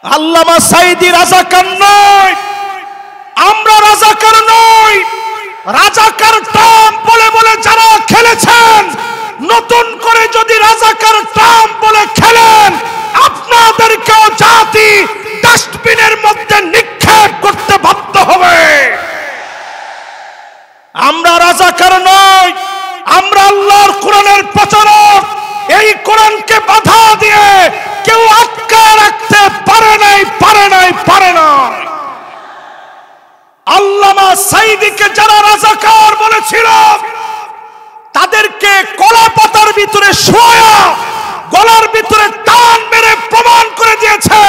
আল্লামা সাঈদী রাজাকার নয়, আমরা রাজাকার নই। রাজাকার টার্ম বলে বলে যারা খেলেছেন, নতুন করে যদি রাজাকার টার্ম বলে খেলেন, আপনাদেরকেও জাতি ডাস্টবিনের মধ্যে নিক্ষেপ করতে বাধ্য হবে। আমরা রাজাকার নই, আমরা আল্লাহর কোরআনের প্রচারক। এই কোরআনকে বাধা দিয়ে কেউ আটকায় রাখতে পারে নাই, পারে নাই, পারে না। আল্লামা সাঈদীকে যারা রাজাকার বলেছিল, তাদেরকে কলা পাতার ভিতরে শোয়া গলার ভিতরে টান মেরে প্রমাণ করে দিয়েছে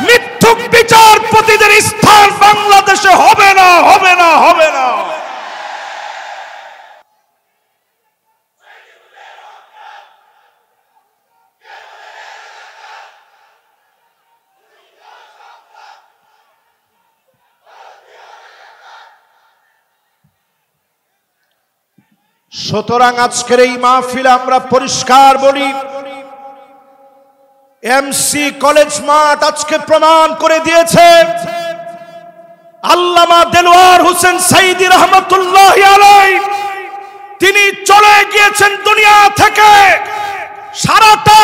মিথ্যুক বিচারপতিদের স্থান বাংলাদেশে হবে না, হবে না, হবে না। সুতরাং আজকের এই মাহফিলে আমরা পরিষ্কার বলি, এমসি কলেজ মাঠ আজকে প্রমাণ করে দিয়েছে আল্লামা দেলোয়ার হোসেন সাঈদী রহমাতুল্লাহি আলাইহি তিনি চলে গিয়েছেন দুনিয়া থেকে। সারাটা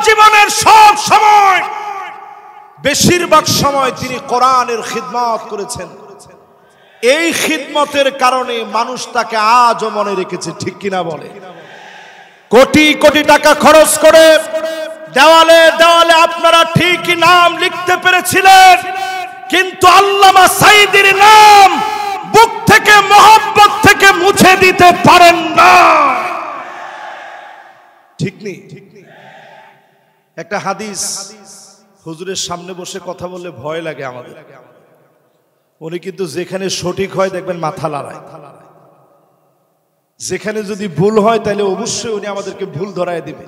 জীবনের সব সময়, বেশিরভাগ সময় তিনি কোরআনের খিদমত করেছেন। এই খিদমতের কারণে মানুষ তাকে আজও মনে রেখেছে, ঠিক কিনা বলে? কোটি কোটি টাকা খরচ করে দেওয়ালে দেওয়ালে আপনারা ঠিকই নাম লিখতে পেরেছিলেন, কিন্তু আল্লামা সাঈদীর নাম বুক থেকে, মহব্বত থেকে মুছে দিতে পারেন না। ঠিক নেই? একটা হাদিস, হুজুরের সামনে বসে কথা বললে ভয় লাগে আমাদের। উনি কিন্তু যেখানে সঠিক হয় দেখবেন মাথা লড়ায়, যেখানে যদি ভুল হয় তাহলে অবশ্যই উনি আমাদেরকে ভুল ধরায় দিবে।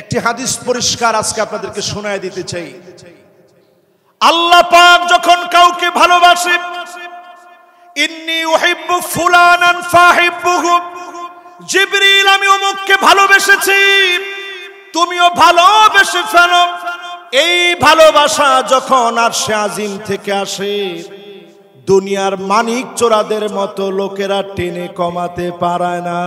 একটি হাদিস পরিষ্কার আজকে আপনাদেরকে শোনায় দিতে চাই। আল্লাহ পাক যখন কাউকে ভালোবাসে, ইন্নী উহিব্বু ফুলানান ফাহিব্বুহু, জিবরিল আমি অমুককে ভালোবেসেছি, তুমিও ভালোবেসে ফেলো। এই ভালোবাসা যখন আরশে আজিম থেকে আসে, দুনিয়ার মানিক চোরাদের মতো লোকেরা টেনে কমাতে পারে না।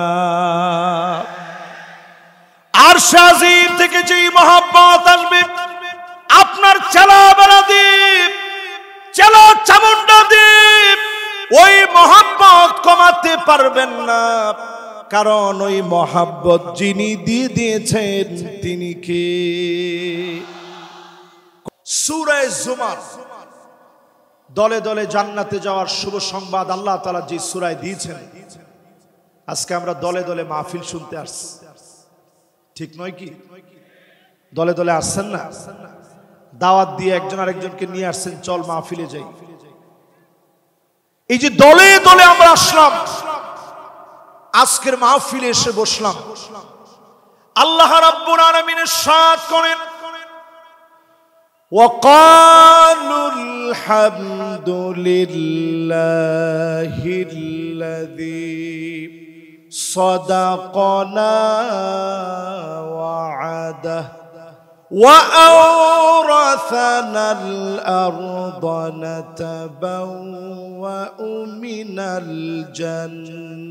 আরশে আজিম থেকে যেই মহব্বত আসবে, আপনার চেলা বেড়া দ্বীপ, চেলা চামুন্ডা দ্বীপ, ওই মহব্বত কমাতে পারবেন না। কারণ ওই মহব্বত যিনি দিয়ে দিয়েছেন তিনি কে? সূরা জুমার দলে দলে জান্নাতে যাওয়ার শুভ সংবাদ আল্লাহ তাআলা যে সূরায় দিয়েছেন, আজকে আমরা দলে দলে মাহফিল শুনতে আসছি, ঠিক নয় কি? দলে দলে আসছেন না? দাওয়াত দিয়ে একজন আরেকজনকে নিয়ে আসছেন, চল মাহফিলে যাই। এই যে দলে দলে আমরা আসলাম, আজকের মাহফিলে এসে বসলাম, আল্লাহ রাব্বুল আলামিন ইরশাদ করেন, وقالوا الحمد لله الذي صدقنا وعده وأورثنا الأرض نتبوأ من الجنة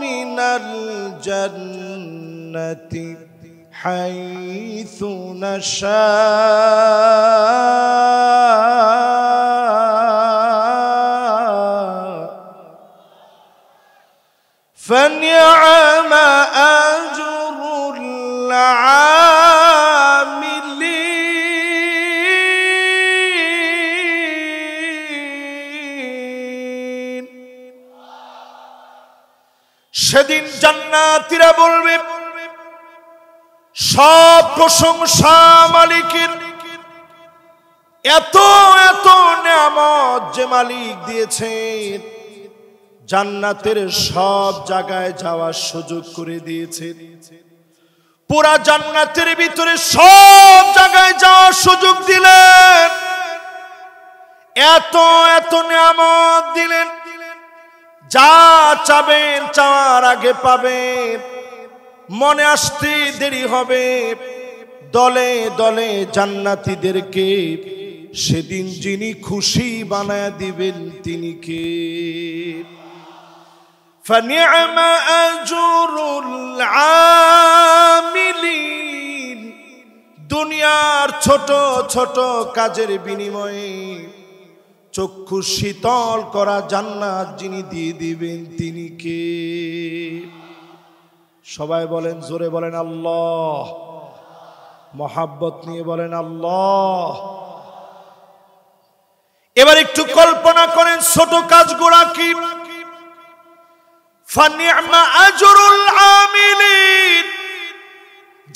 من الجنة حيث نشاء فنعم أجر العاملين। সেদিন জান্নাতীরা বলবে, সব প্রশংসা মালিকের, এত এত নিয়ামত যে মালিক দিয়েছেন, জান্নাতের সব জায়গায় যাওয়ার সুযোগ করে দিয়েছেন। পুরা জান্নাতের ভিতরে সব জায়গায় যাওয়ার সুযোগ দিলেন, এত এত নিয়ামত দিলেন, যা চাবেন চাওয়ার আগে পাবেন। মনে আসতে দেরি হবে দলে দলে জান্নাতীদেরকে সেদিন যিনি খুশি বানায় দিবেন তিনি কে? ফানি'মা আজরুল আমিলিন। দুনিয়ার ছোট ছোট কাজের বিনিময়ে চক্ষু শীতল করা জান্নাত যিনি দিয়ে দিবেন তিনি কে? সবাই বলেন, জোরে বলেন আল্লাহ। মহাব্বত নিয়ে বলেন আল্লাহ। এবার একটু কল্পনা করেন ছোট কাজগুলো কি? ফানি'মা আজরুল আমিলিন।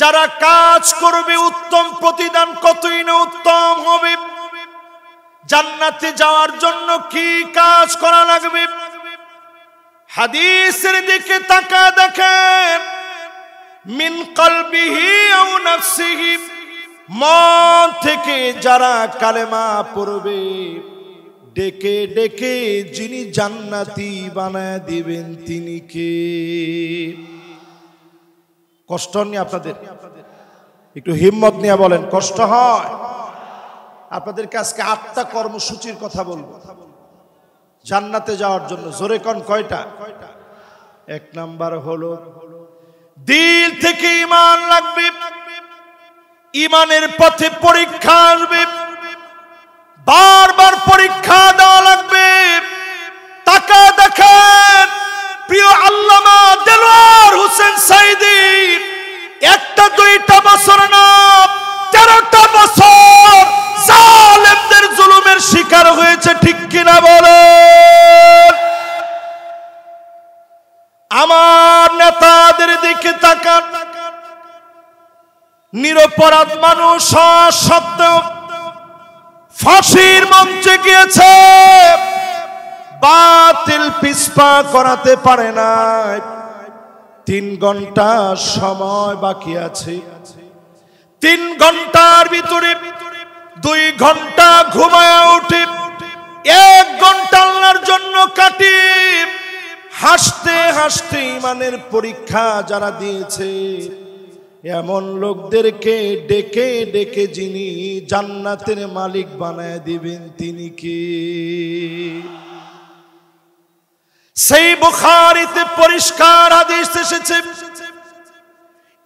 যারা কাজ করবে উত্তম প্রতিদান কতই না উত্তম হবে। জান্নাতে যাওয়ার জন্য কি কাজ করা লাগবে? হাদিসের দিকে তাকা দেখেন। মিন কলবিহি আও নাফসিহি। মন থেকে যারা কালেমা পড়বে ডেকে ডেকে যিনি জান্নাতি বানায় দিবেন তিনি কে? কষ্ট নিয়ে আপনাদের একটু হিম্মত নিয়ে বলেন, কষ্ট হয়? আপনাদেরকে আজকে 8টা কর্মসূচির কথা বলবো জান্নাতে যাওয়ার জন্য। জোরে কোন কয়টা? 1 নাম্বার হলো দিল থেকে ঈমান লাগবে। ঈমানের পথে পরীক্ষা আসবে, বারবার পরীক্ষা দেওয়া লাগবে। তাকা দেখেন প্রিয় আল্লামা দেলোয়ার হোসেন সাঈদী 1টা 2টা বছর না 13টা বছর জালেমদের জুলুমের শিকার হয়েছে, ঠিক কিনা বলেন? আমার নেতাদের দিকে তাকান। নিরপরাধ মানুষ সত্ত্বেও ফাঁসির মঞ্চে গিয়েছে, বাতিল পিছপা করাতে পারে না। 3 ঘন্টা সময় বাকি আছে। 3 ঘন্টার ভিতরে 2 ঘন্টা ঘুমায় উঠে 1 ঘন্টা আল্লাহর জন্য কাটি। হাসতে হাসতে ঈমানের পরীক্ষা যারা দিয়েছে এমন লোকদেরকে ডেকে ডেকে যিনি জান্নাতের মালিক বানায় দিবেন তিনি কে? সেই বুখারীতে পরিষ্কার হাদিস এসেছে,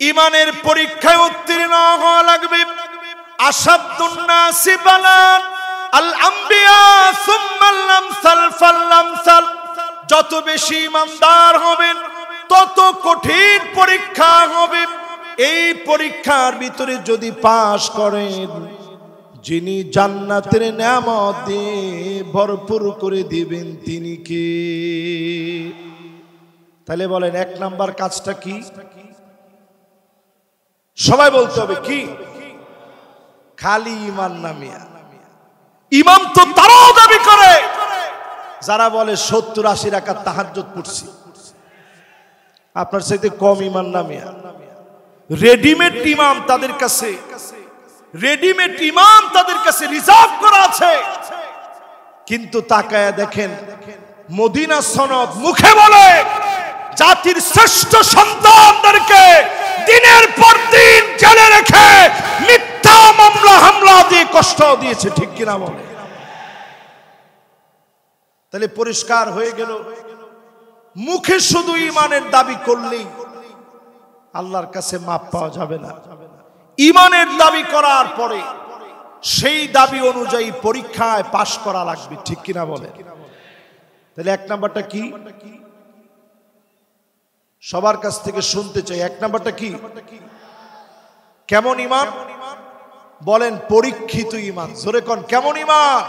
ঈমানের পরীক্ষায় উত্তীর্ণ হওয়া লাগবে। আশাদ্দুন নাসি বালান আল আম্বিয়া সুম্মাল আমসাল ফাল আমসাল। যত বেশি ঈমানদার হবেন তত কঠিন পরীক্ষা হবে। এই পরীক্ষার ভিতরে যদি পাশ করেন যিনি জান্নাতের নেয়ামত দিয়ে ভরপুর করে দিবেন তিনি কে? তাহলে বলেন 1 নাম্বার কাজটা কি? সবাই বলতে হবে কি? খালি ঈমান না মিয়া। ইমাম তো তারাও দাবি করে যারা বলে 70-80 রাকাত তাহাজ্জুদ পড়ছি। আপনার চাইতে কম ঈমান না মিয়া। রেডিমেড ইমাম তাদের কাছে, রেডিমেড ইমাম তাদের কাছে রিজার্ভ করা আছে। কিন্তু তাকায়া দেখেন মদিনা সনদ মুখে বলে জাতির শ্রেষ্ঠ সন্তানদেরকে দিনের পর দিন জেলে রেখে মিথ্যা মামলা হামলা দিয়ে কষ্ট দিয়েছে, ঠিক কিনা বলে? তাহলে পরিষ্কার হয়ে গেল মুখে শুধু ঈমানের দাবি করলেই আল্লাহর কাছে মাপ পাওয়া যাবে না। ঈমানের দাবি করার পরে সেই দাবি অনুযায়ী পরীক্ষায় পাশ করা লাগবে, ঠিক কিনা বলে? তাহলে 1 নাম্বারটা কি? সবার কাছ থেকে শুনতে চাই 1 নাম্বারটা কি? কেমন ঈমান? বলেন পরীক্ষিত ঈমান। জোরে কোন কেমন ঈমান?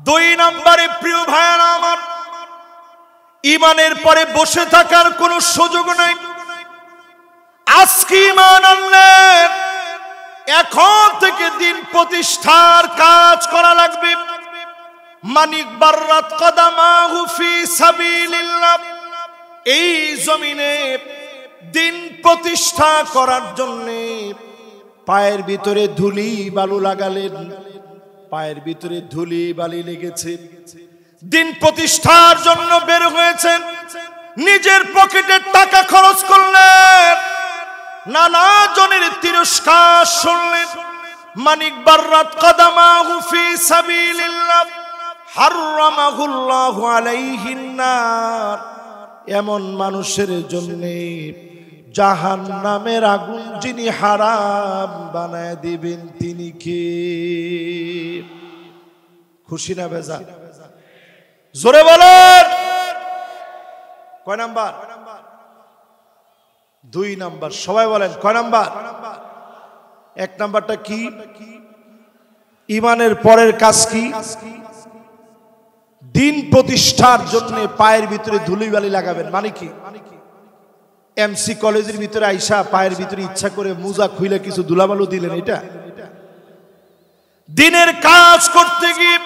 2 নম্বরে প্রিয় ভাইরা আমার, ঈমানের পরে বসে থাকার কোনো সুযোগ নাই। আজকে ঈমান আনলেন, এখন থেকে দিন প্রতিষ্ঠার কাজ করা লাগবে। মানিক বাররাত কদামাহু ফি সাবিলিল্লাহ। এই জমিনে দিন প্রতিষ্ঠা করার জন্য পায়ের ভিতরে ধুলি বালু লাগালেন, পায়ের ভিতরে ধুলি বালি লেগেছে। দিন প্রতিষ্ঠার জন্য বের হয়েছেন, নিজের পকেটের টাকা খরচ করলেন। নানা জনের তিরস্কার শুনলেন। মানিক বাররাত কদামাহু ফি সাবিলিল্লাহ হারামাহুল্লাহু আলাইহিন নার। এমন মানুষের জন্য জাহান্নামের আগুন যিনি হারাম বানায় দিবেন তিনি কে? খুশি না বেজার? জোরে বলেন। কয় নাম্বার? 2 নাম্বার। সবাই বলেন কয় নাম্বার? 1 নাম্বারটা কি? ঈমানের পরের কাজ কি? দিন প্রতিষ্ঠার জন্য পায়ের ভিতরে ধুলিবালি লাগাবেন। মানে কি? এমসি কলেজের ভিতরে আইসা পায়ের ভিতরে ইচ্ছা করে মোজা খুইলে কিছু ধুলাবালু দিলেন, এটা? দিনের কাজ করতে গিয়ে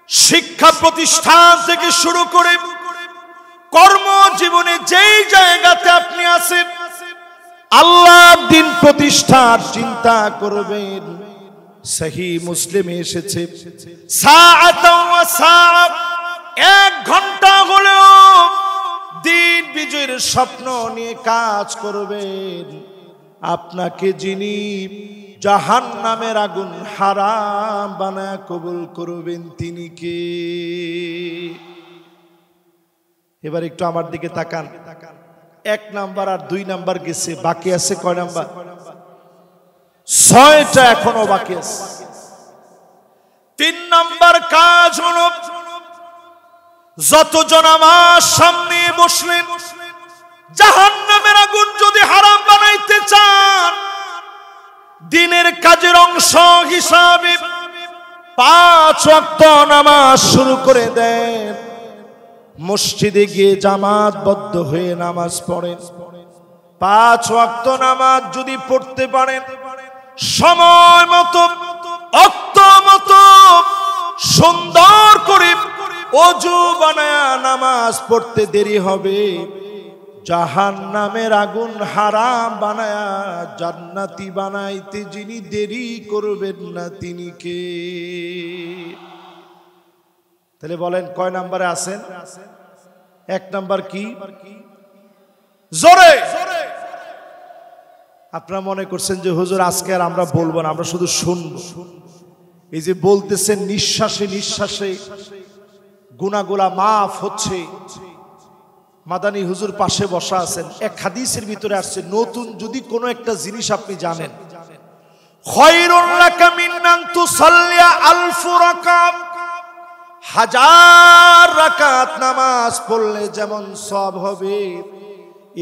শিক্ষা প্রতিষ্ঠান থেকে শুরু করে কর্মজীবনে যেই জায়গাতে আপনি আছেন, আল্লাহ দিন প্রতিষ্ঠার চিন্তা করবেন। সহিহ মুসলিমে এসেছে, সাআতাও ওয়া সাআ, 1 ঘন্টা হলেও দিন বিজয়ের স্বপ্ন নিয়ে কাজ করবেন। আপনাকে যিনি জাহান্নামের আগুন হারাম বানায় কবুল করবেন তিনি কে? এবার একটু আমার দিকে তাকান। 1 নাম্বার আর 2 নাম্বার গেছে, বাকি আছে কয় নাম্বার? 6টা এখনো বাকি আছে। 3 নাম্বার কাজ হলো, যতজন আমার সামনে বসলেন জাহান্নামের আগুন যদি হারাম বানাইতে চান, দিনের কাজের অংশ হিসাবে 5 ওয়াক্ত নামাজ শুরু করে দেন। মসজিদে গিয়ে জামাতবদ্ধ হয়ে নামাজ পড়েন। 5 ওয়াক্ত নামাজ যদি পড়তে পারেন, সময় মতো ওয়াক্ত মতো সুন্দর করে ওযু বানায়া নামাজ পড়তে দেরি হবে, জাহান্নামের আগুন হারাম বানায়া জান্নাতি বানাইতে যিনি দেরি করবেন না তিনি কে? তাহলে বলেন কয় নম্বরে আছেন? 1 নাম্বার কি? জোরে। আপনারা মনে করছেন যে হুজুর আজকে আর আমরা বলবো না, আমরা শুধু শুনবো। এই যে বলতেছেন নিঃশ্বাসে নিঃশ্বাসে গুনাহগুলা মাফ হচ্ছে। মাদানী হুজুর পাশে বসা আছেন, এক হাদিসের ভিতরে আসছে, নতুন যদি কোনো একটা জিনিস আপনি জানেন, খায়রুল লাকা মিন আন তুসাল্লিয়া আলফ রাকাত, 1000 রাকাত নামাজ পড়লে যেমন সওয়াব হবে,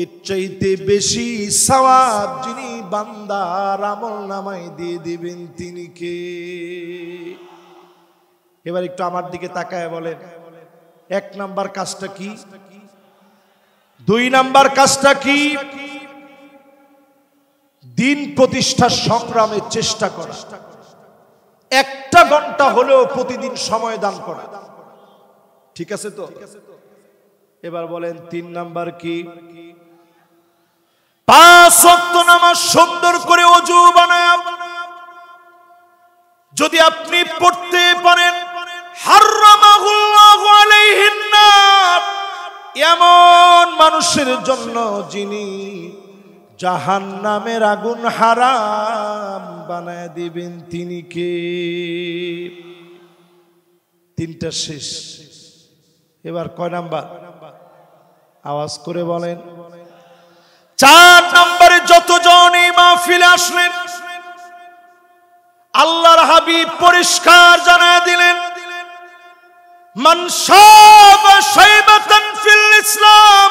এর চাইতে বেশি সওয়াব যিনি বান্দার আমলনামায় দিয়ে দিবেন তিনি কে? এবার একটু আমার দিকে তাকায় বলেন 1 নাম্বার কাজটা কি? 2 নাম্বার কাজটা কি? দিন প্রতিষ্ঠার সংগ্রামে চেষ্টা করা, 1টা ঘন্টা হলেও প্রতিদিন সময় দান করা। ঠিক আছে তো? এবার বলেন 3 নাম্বার কি? 5 ওয়াক্ত নামাজ সুন্দর করে ওযু বানায়া যদি আপনি পড়তে পারেন, হারামাহুল্লাহু আলাইহিন নার, এমন মানুষের জন্য যিনি জাহান্নামের আগুন হারাম বানায় দিবেন তিনি কে? 3টা শেষ। এবার কয় নাম্বার? আওয়াজ করে বলেন। 4 নম্বরে যতজন এই মাহফিলে আসলেন, আল্লাহর হাবিব পরিষ্কার জানায় দিলেন, মান শাবা শাইবাতান ফিল ইসলাম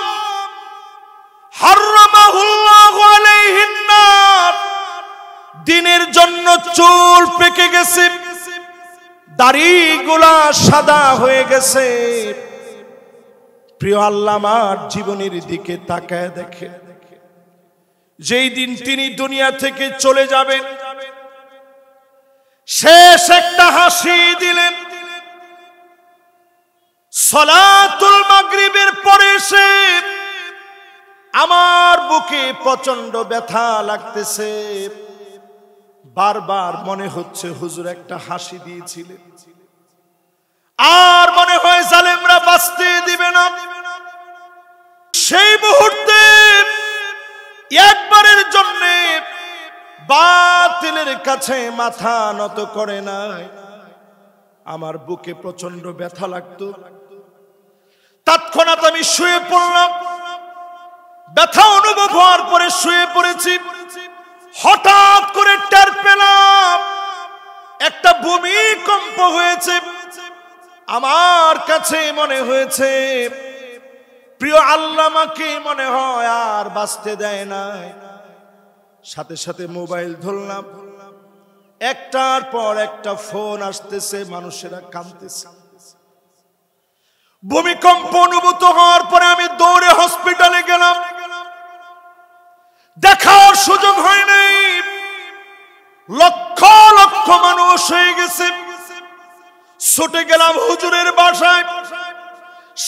হারামাহুল্লাহু আলাইহিন নার। দিনের জন্য চুল পেকে গেছে, দাড়িগুলা সাদা হয়ে গেছে, প্রিয় আল্লাহ আমার জীবনের দিকে তাকায় দেখে, যেই দিন তিনি দুনিয়া থেকে চলে যাবেন, শেষ একটা হাসি দিলেন। সালাতুল মাগরিবের পরে এসে আমার বুকে প্রচন্ড ব্যথা লাগতেছে, বারবার মনে হচ্ছে হুজুর একটা হাসি দিয়েছিলেন, আর মনে হয় জালেমরা বাঁচতে দিবে না। সেই মুহূর্তে একবারের জন্য বাতিলের কাছে মাথা নত করে নাই। আমার বুকে প্রচন্ড ব্যথা লাগতো, তৎক্ষণাৎ আমি শুয়ে পড়লাম। ব্যথা অনুভব হওয়ার পরে শুয়ে পড়েছি। হঠাৎ করে টের পেলাম একটা ভূমিকম্প হয়েছে। আমার কাছে মনে হয়েছে প্রিয় আল্লামাকে মনে হয় আর বাঁচতে দেয় না। সাথে সাথে মোবাইল ধরলাম, একটার পর একটা ফোন আসতেছে, মানুষেরা কাঁদতেছে। ভূমিকম্প অনুভূত হওয়ার পরে আমি দৌড়ে হসপিটালে গেলাম। দেখার সুযোগ হয় নাই, লক্ষ লক্ষ মানুষ হয়ে গেছে। ছুটে গেলাম হুজুরের বাসায়,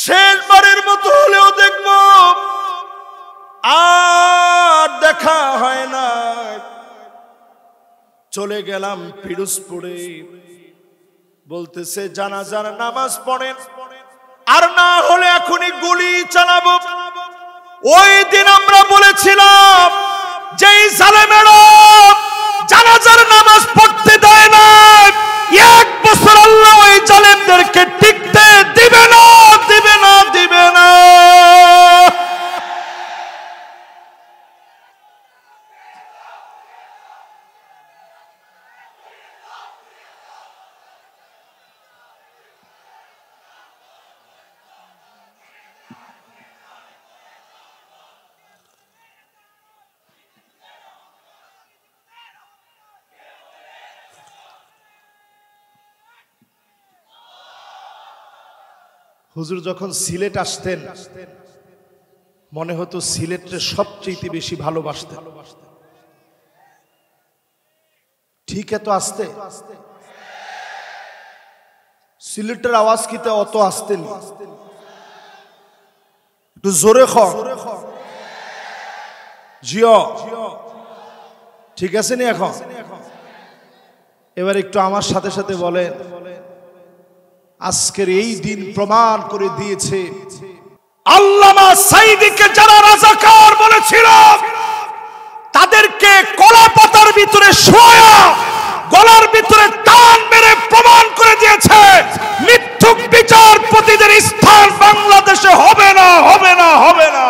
শেষবারের মতো হলেও দেখব, আর দেখা হয় না। চলে গেলাম পিরোজপুরে, বলতেছে জানাজার নামাজ পড়েন, আর না হলে এখনই গুলি চালাবো। ওই দিন আমরা বলেছিলাম যে জালেমেরা জানাজার নামাজ পড়তে দেয় না, 1 বছর আল্লাহ ওই জালেমদেরকে টিকতে দিবে না, দিবে না, দিবে না। হুজুর যখন সিলেট আসতেন মনে হতো সিলেটে সবচেয়ে বেশি ভালোবাসতেন। ঠিক এত আসতে সিলেটের আওয়াজ কিতে অত আসতেন, একটু জোরে খ জিও, ঠিক আছে নি? এখন এবার একটু আমার সাথে সাথে বলেন, আজকের এই দিন প্রমাণ করে দিয়েছে আল্লামা সাঈদীকে যারা রাজাকার বলেছিল তাদেরকে কলা পাতার ভিতরে শোয়া গলার ভিতরে টান মেরে প্রমাণ করে দিয়েছে মিথ্যুক বিচারপতিদের স্থান বাংলাদেশে হবে না, হবে না, হবে না।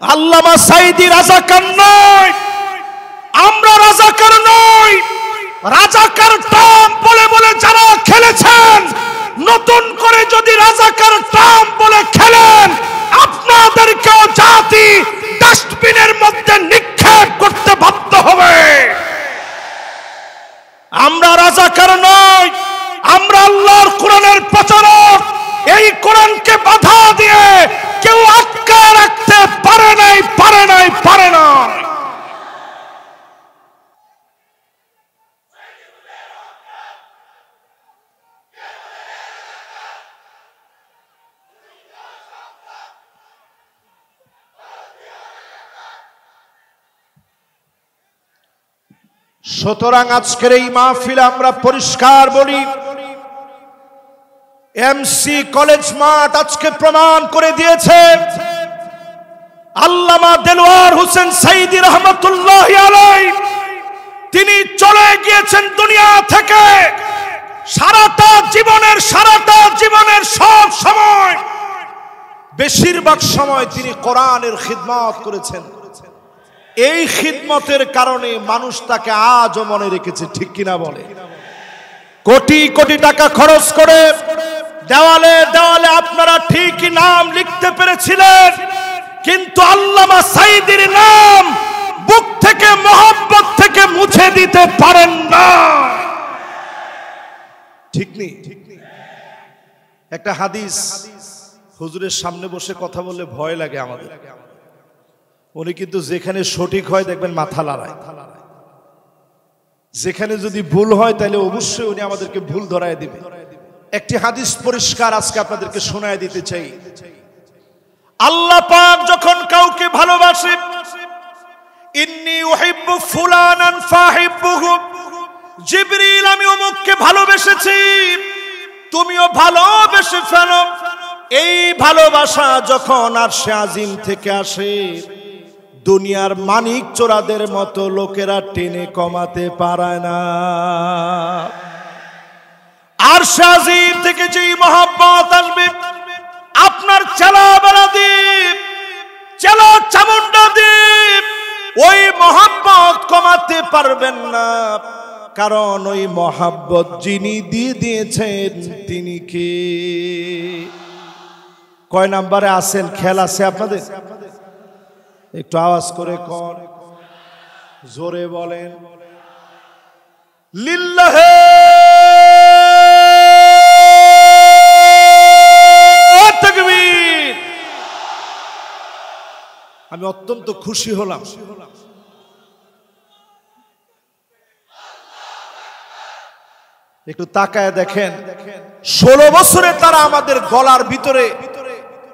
আল্লামা সাঈদী রাজাকার নয়, আমরা রাজাকার নই। রাজাকার টার্ম বলে বলে যারা খেলেছেন, নতুন করে যদি রাজাকার টার্ম বলে খেলেন, আপনাদেরকেও জাতি ডাস্টবিনের মধ্যে নিক্ষেপ করতে বাধ্য হবে। আমরা রাজাকার নই, আমরা আল্লাহর কোরআনের প্রচারক। এই কোরআনকে বাধা দিয়ে কেউ আটকে রাখতে পারে নাই, পারে নাই, পারে না। সুতরাং আজকের এই মাহফিলে আমরা পরিষ্কার বলি, এমসি কলেজ মাঠ আজকে প্রমাণ করে দিয়েছে আল্লামা দেলোয়ার হোসেন সাঈদী রহমাতুল্লাহি আলাইহি তিনি চলে গিয়েছেন দুনিয়া থেকে। সারাটা জীবনের সব সময়, বেশিরভাগ সময় তিনি কোরআনের খিদমত করেছেন। এই খিদমতের কারণে মানুষ তাকে আজও মনে রেখেছে, ঠিক কিনা বলে? কোটি কোটি টাকা খরচ করে দেওয়ালে দেওয়ালে আপনারা ঠিকই নাম লিখতে পেরেছিলেন, কিন্তু আল্লামা সাঈদীর নাম বুক থেকে মহব্বত থেকে মুছে দিতে পারেন না, ঠিক নেই? একটা হাদিস, হুজুরের সামনে বসে কথা বললে ভয় লাগে আমাদের। উনি কিন্তু যেখানে সঠিক হয় দেখবেন মাথা লড়ায়, যেখানে যদি ভুল হয় তাহলে অবশ্যই উনি আমাদেরকে ভুল ধরায় দিবে। একটি হাদিস পরিষ্কার আজকে আপনাদেরকে শোনায় দিতে চাই। আল্লাহ পাক যখন কাউকে ভালোবাসেন, ইন্নী উহিব্বু ফুলানান ফাহিব্বুহু, জিবরিল আমি অমুককে ভালোবেসেছি, তুমিও ভালোবেসে ফেলো। এই ভালোবাসা যখন আরশে আজিম থেকে আসে, দুনিয়ার মানিক চোরাদের মতো লোকেরা টেনে কমাতে পারে না। আরশে আজিম থেকে যেই মহব্বত আসবে, আপনার চেলা বেড়া দ্বীপ, চেলা চামুন্ডা দ্বীপ ওই মহব্বত কমাতে পারবেন না। কারণ ওই মহব্বত যিনি দিয়ে দিয়েছেন তিনি কে? কয় নাম্বারে আছেন? খেয়াল আছে আপনাদের? একটু আওয়াজ করে কোন, জোরে বলেন লিল্লাহে তাকবীর। আমি অত্যন্ত খুশি হলাম। একটু তাকায় দেখেন, 16 বছরে তারা আমাদের গলার ভিতরে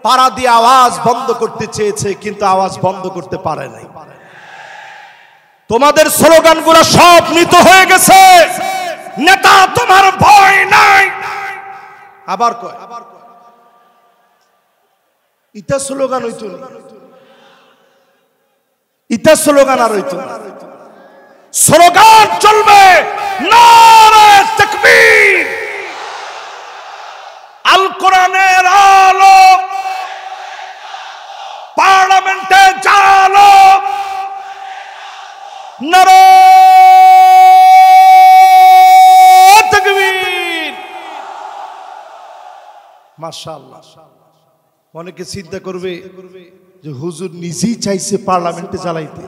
পাড়া দিয়ে আওয়াজ বন্ধ করতে চেয়েছে, কিন্তু আওয়াজ বন্ধ করতে পারে নাই। তোমাদের স্লোগানগুলো সব মৃত হয়ে গেছে। নেতা তোমার ভয় নাই। আবার কয় ইটা স্লোগান হইতো না, ইটা স্লোগান আর হইতো না। স্লোগান চলবে নারে তাকবীর, আল কোরআনের আলো, পার্লামেন্টে জালো, নারে তাকবীর। মাশাআল্লাহ। অনেকে চিন্তা করবে যে হুজুর নিজেই চাইছে পার্লামেন্টে জ্বালাইতে।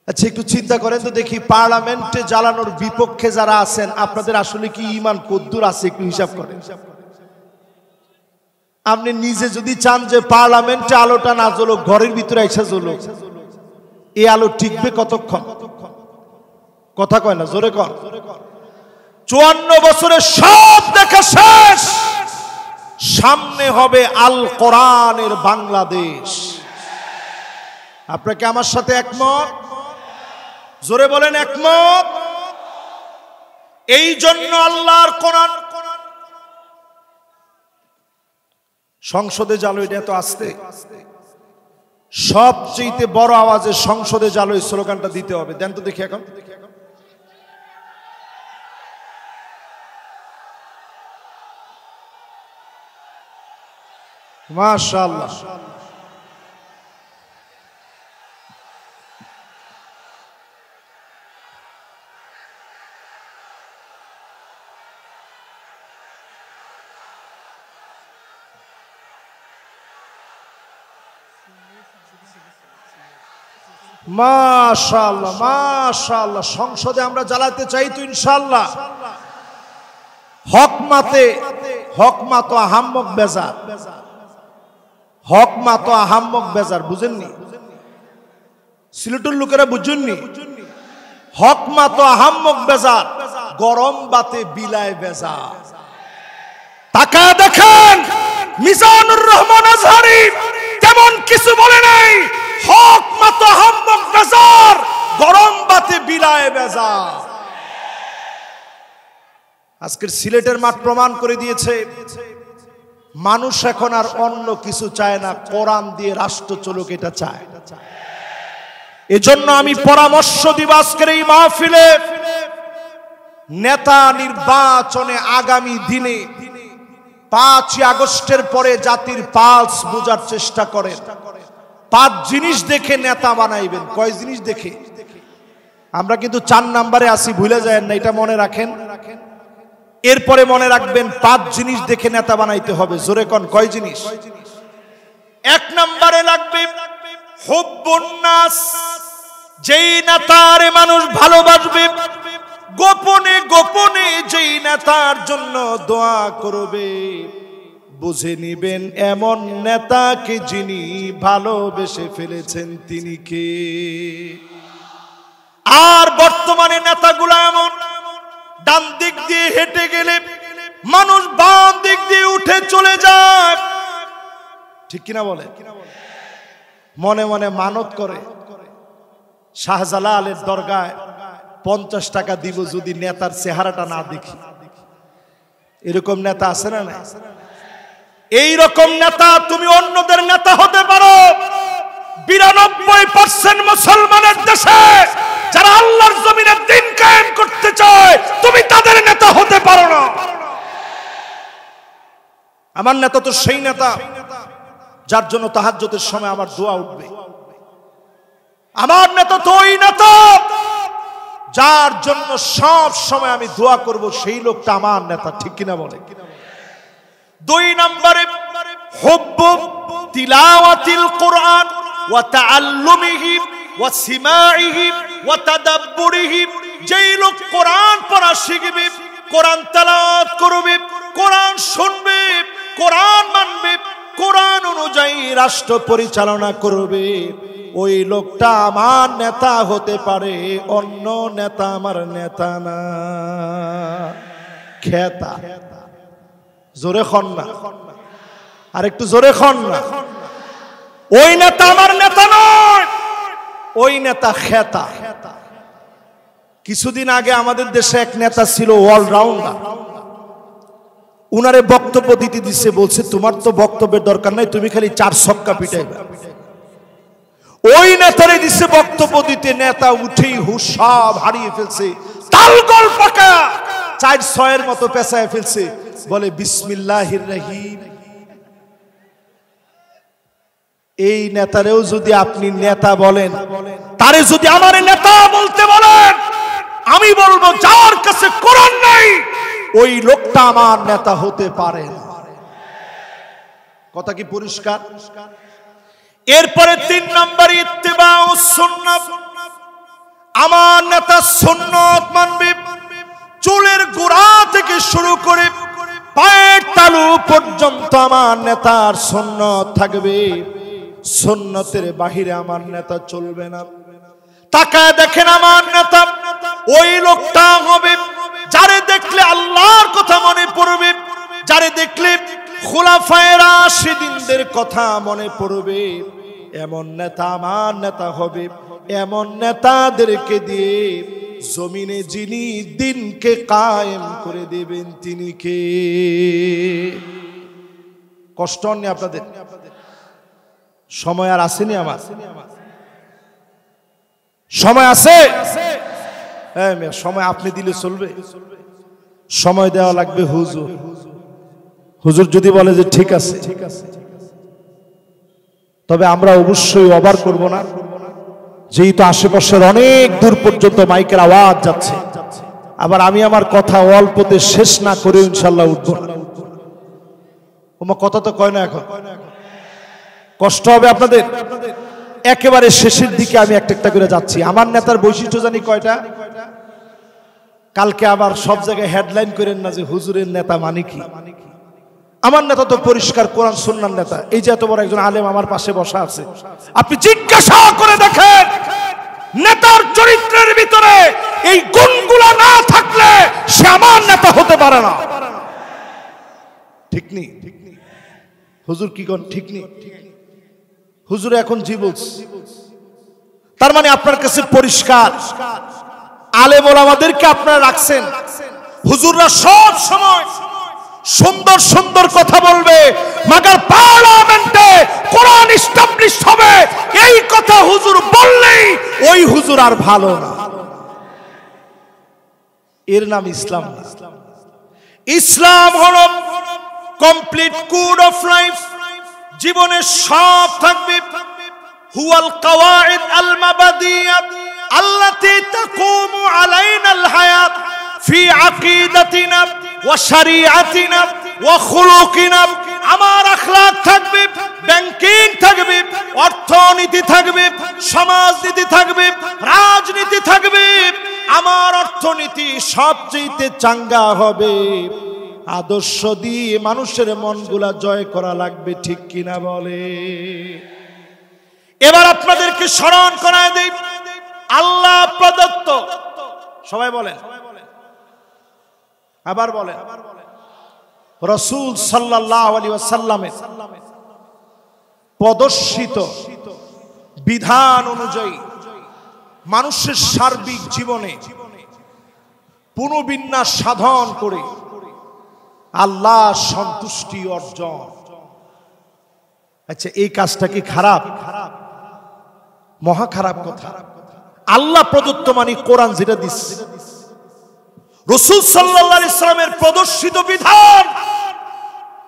আচ্ছা একটু চিন্তা করেন তো দেখি, পার্লামেন্টে জ্বালানোর বিপক্ষে যারা আছেন আপনাদের আসলে কি ঈমান কদ্দুর আছে? একটু হিসাব করেন। আপনি নিজে যদি চান যে পার্লামেন্টে আলোটা না জ্বলুক, ঘরের ভিতরে এসে জ্বলুক, এই আলো টিকবে কতক্ষণ? কথা কয় না, জোরে কর। 54 বছরে সব দেখা শেষ, সামনে হবে আল কোরআনের বাংলাদেশ। আপনাকে আমার সাথে একমত? জোরে বলেন একমত। এই জন্য আল্লাহর কোরআন সংসদে জালো, এটা এত আস্তে, সবচেয়ে বড় আওয়াজে সংসদে জালো এই স্লোগানটা দিতে হবে। দেন তো দেখি এখন। মাশাআল্লাহ। মাশাআল্লাহ মাশাআল্লাহ। সংসদে আমরা জ্বালাতে চাই তো ইনশাআল্লাহ। হক মা তো আহাম্মক বেজার, হক মা তো আহাম্মক বেজার, বুঝেননি? সিলেটের লোকেরা বুঝেননি? হক মা তো আহাম্মক বেজার, গরম বাতে বিলায় বেজার। তাকা দেখেন মিজানুর রহমান আজহারি তেমন কিছু বলে নাই। হক মা তো আহাম্মক বেজার, গরম বাতে বিলায় বেজার। আজকের সিলেটের মাঠ প্রমাণ করে দিয়েছে মানুষ এখন আর অন্য কিছু চায় না, কোরআন দিয়ে রাষ্ট্র চলুক এটা চায়। এজন্য আমি পরামর্শ দিব আজকের এই মাহফিলে, নেতা নির্বাচনে আগামী দিনে 5ই আগস্টের পরে জাতির পালস বোঝার চেষ্টা করেন। 5 জিনিস দেখে নেতা বানাইবেন। কয় জিনিস দেখে? আমরা কিন্তু 4 নম্বরে আসি, ভুলে যায় না, এটা মনে রাখেন। এরপরে মনে রাখবেন 5 জিনিস দেখে নেতা বানাইতে হবে। জোরে কোন, কয় জিনিস? 1 নম্বরে লাগবে হুব্বুন নাস, যেই নেতারে মানুষ ভালোবাসবে, গোপনে গোপনে যেই নেতার জন্য দোয়া করবে, বুঝে নিবেন এমন নেতাকে যিনি ভালোবেসে ফেলেছেন তিনি কে। আর বর্তমানে নেতাগুলো এমন, ডান দিক দিয়ে হেঁটে গেলে মানুষ বাম দিক দিয়ে উঠে চলে যায়, ঠিক কিনা বলে? মনে মনে মানত করে শাহজালালের দরগায় 50 টাকা দিব যদি নেতার চেহারাটা না দেখি। এরকম নেতা আছে না? না, এই রকম নেতা তুমি অন্যদের নেতা হতে পারো। 92% মুসলমানের দেশে যারা আল্লাহর জমিনে দ্বীন কায়েম করতে চায়, তুমি তাদের নেতা হতে পারো না। আমার নেতা তো সেই নেতা যার জন্য তাহাজ্জুদের সময় আমার দোয়া উঠবে। আমার নেতা তো ওই নেতা যার জন্য সব সময় আমি দোয়া করব, সেই লোকটা আমার নেতা। ঠিক কিনা বলে? 2 নম্বরে হুব্বু তিলাওয়াতিল কুরআন ওয়া তাআল্লুমিহি ওয়া সিমাইহি ওয়া তাদাব্বুরিহি। যেই লোক কোরআন পড়া শিখবে, কোরআন তেলাওয়াত করবে, কোরআন শুনবে, কোরআন মানবে, কোরআন অনুযায়ী রাষ্ট্র পরিচালনা করবে, ওই লোকটা আমার নেতা হতে পারে। অন্য নেতা আমার নেতা না। খেতা জোরে খন না, আর একটু জোরে খন না। ওই নেতা আমার নেতা নয়, ওই নেতা খেতা। কিছুদিন আগে আমাদের দেশে এক নেতা ছিল অলরাউন্ডার। উনারে বক্তব্য দিতে দিচ্ছে, বলছে তোমার তো বক্তব্যের দরকার নাই, তুমি খালি 4 ছক্কা পিটাইবা। ওই নেতারে দিচ্ছে বক্তব্য দিতে, নেতা উঠেই হুশ সব হারিয়ে ফেলছে, তালগোল পাকা 4-6 মতো পেঁচায় ফেলছে। বলে বিসমিল্লাহির রহিম। এই নেতারেও যদি আপনি নেতা বলেন, তারে যদি আমার নেতা বলতে বলেন, আমি বলবো যার কাছে কোরআন নাই ওই লোকটা আমার নেতা হতে পারে না। কথা কি পরিষ্কার? এরপরে 3 নম্বর ইত্তিবাউস সুন্নাহ। আমার নেতা সুন্নাত মানবে। চুলের গোড়া থেকে শুরু করে পায়ের তালু পর্যন্ত আমার নেতার সুন্নাত থাকবে। সুন্নতের বাহিরে আমার নেতা চলবে না। তাকায় দেখেন, আমার নেতা ওই লোকটা হবে যারে দেখলে আল্লাহর কথা মনে পড়বে, যারে দেখলে খুলাফায়ে রাশিদিনদের কথা মনে পড়বে। এমন নেতা আমার নেতা হবে। এমন নেতাদেরকে দিয়ে জমিনে যিনি দিনকে কায়েম করে দেবেন তিনি কে? কষ্ট হয়নি আপনাদের? সময় আর আসেনি? আমার সময় আছে? হ্যাঁ, সময় আপনি দিলে চলবে? সময় দেওয়া লাগবে হুজুর। হুজুর যদি বলে যে ঠিক আছে, তবে আমরা অবশ্যই অবাক করব না, যেহেতু আশেপাশের অনেক দূর পর্যন্ত মাইকের আওয়াজ যাচ্ছে। আবার আমি আমার কথা অল্পতে শেষ না করে ইনশাল্লাহ উঠবো না। ওমা কথা তো কয় না, এখন কষ্ট হবে আপনাদের। একেবারে শেষের দিকে আমি একটা একটা করে যাচ্ছি। আমার নেতার বৈশিষ্ট্য জানি কয়টা? কালকে আবার সব জায়গায় হেডলাইন করেন না যে হুজুরের নেতা মানে কি। আমার নেতা তো পরিষ্কার কোরআন সুন্নাহর নেতা। এই যে এত বড় একজন আলেম আমার পাশে বসা আছে, আপনি জিজ্ঞাসা করে দেখেন নেতার চরিত্রের ভিতরে এই গুণগুলো না থাকলে সে আমার নেতা হতে পারে না। ঠিক নেই? হুজুর কি কোন ঠিক নেই? হুজুর এখন জি বলছে, তার মানে আপনার কাছে পরিষ্কার আলেম ওলামাদেরকে আপনারা রাখছেন। হুজুররা সব সময় সুন্দর সুন্দর কথা বলবে, মাগার পার্লামেন্টে কোরআন এস্টাবলিশ হবে এই কথা হুজুর বললেই ওই হুজুর আর ভালো না। এর নাম ইসলাম না। ইসলাম হলো কমপ্লিট কোড অফ লাইফ। জীবনে সব থাকবে। হুয়াল কাওয়াইদ আল মাবাদিয়া আল্লাতী তাকুমু আলাইনাল হায়াত ফি আকিদাতিনা ওয়া শরিআতিনা ওয়া খুলুকিনা। আমার আখলাক থাকবে, ব্যাংকিং থাকবে, অর্থনীতি থাকবে, সমাজনীতি থাকবে, রাজনীতি থাকবে। আমার অর্থনীতি সবচেয়ে চাঙ্গা হবে। আদর্শ দিয়ে মানুষের মনগুলা জয় করা লাগবে। ঠিক কিনা বলে? এবার আপনাদেরকে স্মরণ করায় দেই, আল্লাহ প্রদত্ত, সবাই বলেন, আবার বলেন, রাসূল সাল্লাল্লাহু আলাইহি ওয়াসাল্লামের প্রদর্শিত বিধান অনুযায়ী মানুষের সার্বিক জীবনে পুনর্বিন্যাস সাধন করে আল্লাহ সন্তুষ্টি অর্জন। আচ্ছা, এই কাজটা কি খারাপ? মহা খারাপ কথা। আল্লাহ প্রদত্ত মানে কোরআন যেটা দিচ্ছে, রাসূল সাল্লাল্লাহু আলাইহি সাল্লামের প্রদর্শিত বিধান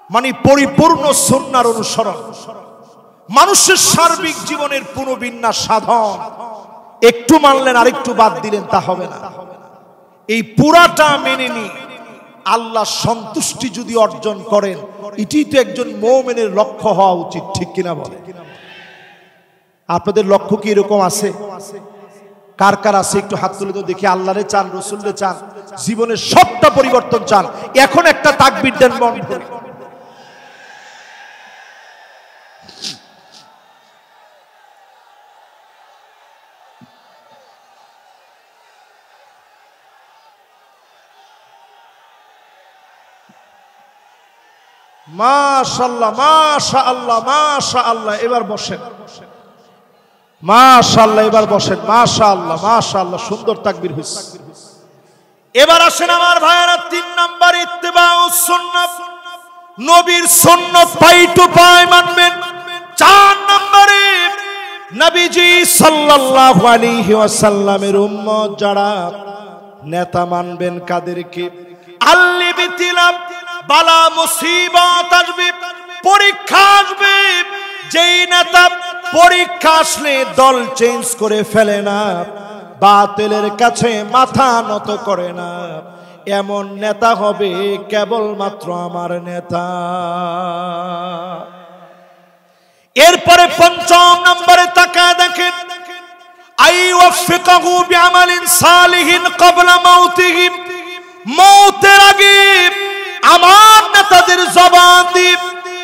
মানে পরিপূর্ণ সুন্নাহর অনুসরণ, মানুষের সার্বিক জীবনের পুনর্বিন্যাস সাধন। একটু মানলেন আর একটু বাদ দিলেন তা হবে না। এই পুরাটা মেনে নিয়ে আল্লাহ সন্তুষ্টি যদি অর্জন করেন, এটি তো একজন মুমিনের লক্ষ্য হওয়া উচিত, ঠিক কিনা বলে? আপনাদের লক্ষ্য কি এরকম আছে? কার কার আছে একটু হাত তুলে তো দেখি। আল্লাহরে চান, রাসূলরে চান, জীবনের সবটা পরিবর্তন চান, এখন একটা তাকবীর দেন মন ভরে। মাশাআল্লাহ, মাশাআল্লাহ, মাশাআল্লাহ। এবার বসেন। মাশাআল্লাহ, এবার বসেন। মাশাআল্লাহ, মাশাআল্লাহ, সুন্দর তাকবীর হইছে। এবার আসেন আমার ভাইয়েরা, 3 নাম্বার ইত্তিবাউস সুন্নাহ, নবীর সুন্নাত পাই টু পাই মানবেন। 4 নম্বরে নবীজি সাল্লাল্লাহু আলাইহি ওয়াসাল্লামের উম্মত যারা, নেতা মানবেন কাদেরকে? আল্লি বিতিলাম, বালা মুসিবত আসবে, পরীক্ষা আসবে, যেই নেতা পরীক্ষা আসলে দল চেঞ্জ করে ফেলে না, বাতিলের কাছে মাথা নত করে না, এমন নেতা হবে কেবলমাত্র আমার নেতা। এরপরে 5 নম্বরে তাকায় দেখেন, আইওয়াফিকাহু বিআমালিন সালিহিন ক্বাবলা মাউতিহি, মওতের আগে আমার নেতাদের জবান দিয়ে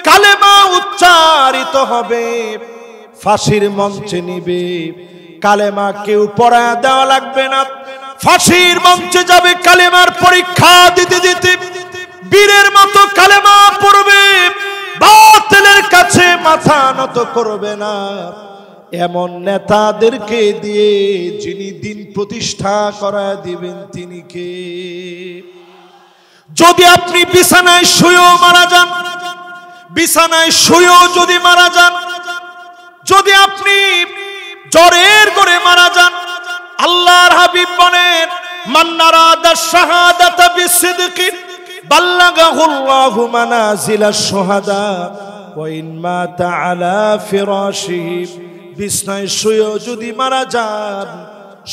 কালেমা উচ্চারিত হবে, ফাঁসির মঞ্চে নিবে, কালেমা কেউ পড়ায় দেওয়া লাগবে না, ফাঁসির মঞ্চে যাবে, কালেমার পরীক্ষা দিতে দিতে বীরের মতো কালেমা পড়বে, বাতিলের কাছে মাথা নত করবে না। এমন নেতাদেরকে দিয়ে যিনি দিন প্রতিষ্ঠা করায় দিবেন তিনি কে? যদি আপনি বিছানায় শুয়েও মারা যান, বিছানায় শুয়েও যদি মারা যান, যদি আপনি জ্বরের ঘরে মারা যান, আল্লাহর হাবিব বলেন, মান নারাদা শাহাদাতা বিসিদকি বাল্লাগাহুল্লাহু মানাজিলাশ শুহাদা ওয়া ইন মাতা আলা ফিরাশিহি, বিছানায় শুয়েও যদি মারা যান,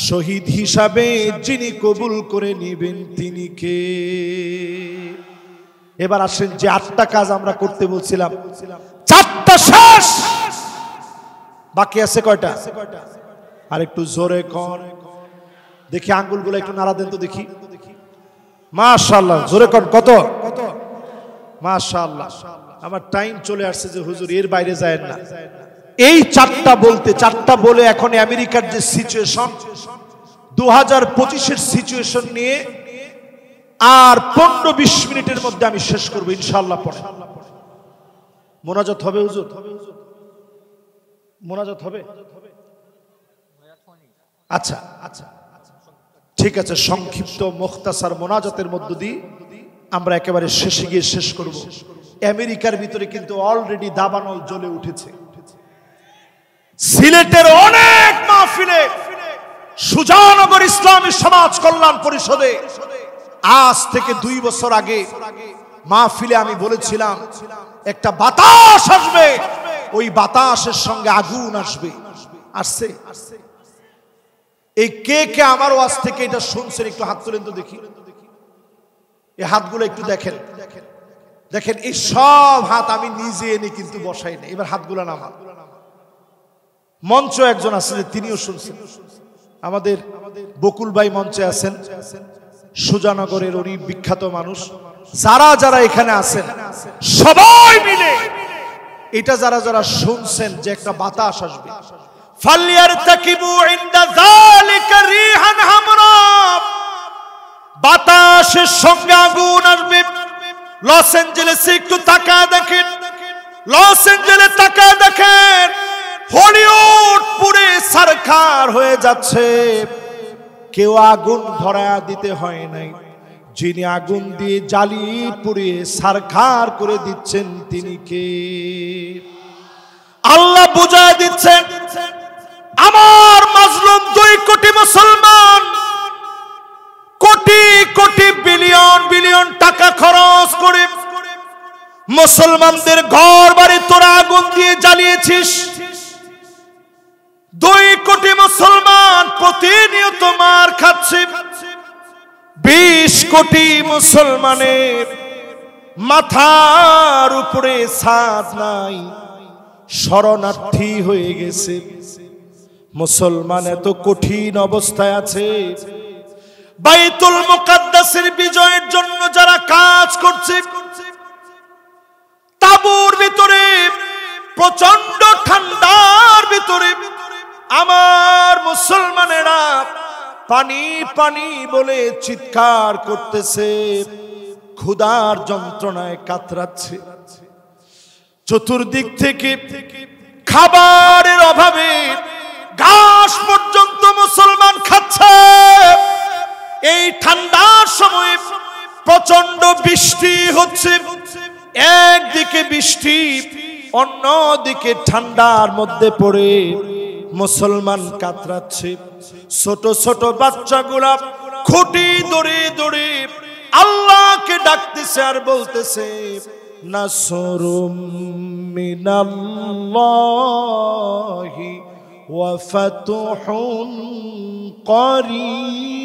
শহীদ হিসাবে যিনি কবুল করে নেবেন তিনি কে? এবার আসেন, যে 8টা কাজ আমরা করতে বলছিলাম, 4টা শেষ, বাকি আছে কয়টা? আর একটু জোরে কর দেখি, আঙ্গুলগুলো একটু নাড়া দেন তো দেখি। মাশাআল্লাহ, জোরে কর। কত? মাশাআল্লাহ। আমার টাইম চলে আসছে যে হুজুর এর বাইরে যায়েন না। এই 4টা বলতে, 4টা বলে এখন আমেরিকার যে সিচুয়েশন, 2025-এর সিচুয়েশন নিয়ে আর 15-20 মিনিটের মধ্যে আমি শেষ করব ইনশাআল্লাহ। পড়ে মোনাজাত হবে হুজুর, মোনাজাত হবে? আচ্ছা আচ্ছা, ঠিক আছে, সংক্ষিপ্ত মুখতাসার মোনাজাতের মধ্য দিয়ে আমরা একেবারে শেষে গিয়ে শেষ করব। আমেরিকার ভিতরে কিন্তু অলরেডি দাবানল জ্বলে উঠেছে। সিলেটের অনেক মাহফিলে, সুজানগর ইসলামী সমাজ কল্যাণ পরিষদে আজ থেকে 2 বছর আগে মাহফিলে আমি বলেছিলাম একটা বাতাস আসবে, ওই বাতাসের সঙ্গে আগুন আসবে। আসছে? এই কে কে আমার ওয়াজ থেকে এটা শুনছেন একটু হাত তুলেন তো দেখি। এই হাতগুলো একটু দেখেন, দেখেন এই সব হাত আমি নিজে এনে কিন্তু বসাই না। এবার হাতগুলো নামান। মঞ্চ একজন আছে যে তিনিও শুনছেন, আমাদের বকুল ভাই মঞ্চে আছেন, সুজানগরের উনি বিখ্যাত মানুষ। যারা যারা এখানে আছেন সবাই মিলে এটা যারা যারা শুনছেন যে একটা বাতাস আসবে, ফালিয়ারতাকিবু ইনদা যালিকা রিহান হামরা, বাতাসের সঙ্গে আগুন আসবে। লস অ্যাঞ্জেলেসে একটু তাকায় দেখেন, লস অ্যাঞ্জেলেসে তাকায় দেখেন, হলিউড পুরে সরকার হয়ে যাচ্ছে, কেউ আগুন ধরায়া দিতে হয় নাই। যিনি আগুন দিয়ে জ্বালিয়ে পুড়িয়ে ছারখার করে দিচ্ছেন তিনি কে? আল্লাহ বুঝায় দিচ্ছেন, আমার মাজলুম 2 কোটি মুসলমান কোটি কোটি বিলিয়ন বিলিয়ন টাকা খরচ করে মুসলমানদের ঘর বাড়ি তোরা আগুন দিয়ে জ্বালিয়েছিস। 2 কোটি মুসলমান প্রতিনিয়ত মার খাচ্ছে। 20 কোটি মুসলমানের মাথার উপরে ছাদ নাই, শরণার্থী হয়ে গেছে। মুসলমান এত কঠিন অবস্থায় আছে। বাইতুল মুকাদ্দাসের বিজয়ের জন্য যারা কাজ করছে, তাঁবুর ভিতরে প্রচন্ড ঠান্ডার ভিতরে আমার মুসলমানেরা পানি পানি বলে চিৎকার করতেছে, ক্ষুধার যন্ত্রণায় কাতরাচ্ছে। চতুর্দিক থেকে খাবারের অভাবে ঘাস পর্যন্ত মুসলমান খাচ্ছে। এই ঠান্ডার সময় প্রচন্ড বৃষ্টি হচ্ছে, একদিকে বৃষ্টি অন্যদিকে ঠান্ডার মধ্যে পড়ে মুসলমান কাতরাচ্ছে। ছোট ছোট বাচ্চাগুলা খুঁটি ধরে ধরে আল্লাহকে ডাকতেছে আর বলতেছে, নাসরুম মিনাল্লাহি ওয়া ফাতহুন করিব।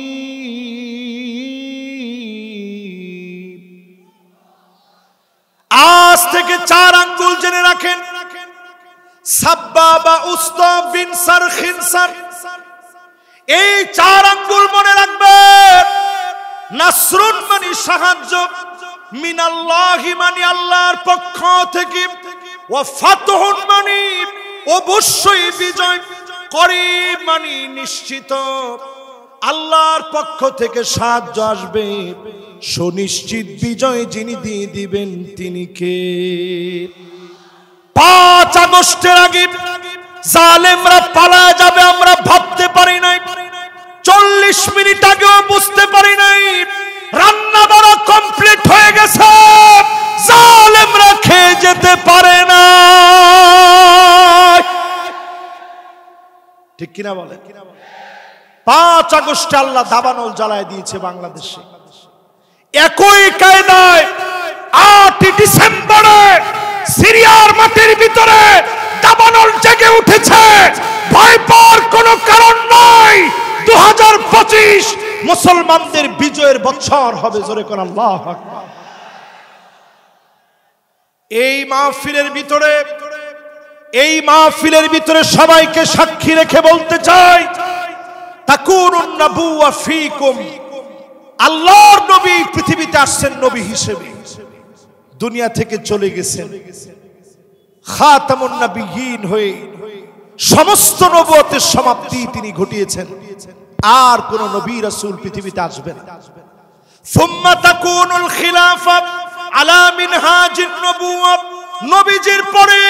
আজ থেকে 4 আঙ্গুল জেনে রাখেন, সাব্বাবা উস্তা বিন সার খিনসার, এই 4 আঙ্গুল মনে রাখবেন। নাসরুন মানে সাহায্য, মিনাল্লাহি মানে আল্লাহর পক্ষ থেকে, ওয়া ফাতহুন মানে অবশ্যই বিজয়, করিব মানে নিশ্চিত আল্লাহর পক্ষ থেকে সাহায্য আসবে। সুনিশ্চিত বিজয় যিনি দিয়ে দিবেন তিনি কে? 5 আগস্টের আগে জালেমরা পালায় যাবে আমরা ভাবতে পারি নাই। 40 মিনিট আগেও বুঝতে পারি নাই। রান্না বাড়া কমপ্লিট হয়ে গেছে, জালেমরা খেয়ে যেতে পারে না। ঠিক কিনা বলে? 5 আগস্ট আল্লাহ দাবানল জ্বালায় দিয়েছে বাংলাদেশে। একই কায়দায় 8 ডিসেম্বরে সিরিয়ার মাটির ভিতরে দাবানল জেগে উঠেছে। ভয় পাওয়ার কোনো কারণ নাই। 2025 মুসলমানদের বিজয়ের বছর হবে। জোরে কোন আল্লাহু আকবার। এই মাহফিলের ভিতরে সবাইকে সাক্ষী রেখে বলতে চাই, তাকুনুন নাবুওয়া ফীকুম। আল্লাহর নবী পৃথিবীতে আসছেন নবী হিসেবে, দুনিয়া থেকে চলে গেছেন খাতামুন নবিয়্যিন হয়ে। সমস্ত নবুয়তের সমাপ্তি তিনি ঘটিয়েছেন। আর কোন নবী রাসূল পৃথিবীতে আসবেন না। সুম্মা তাকুনুল খিলাফা আলা মিনহাজিন নবুওয়া। নবীজির পরে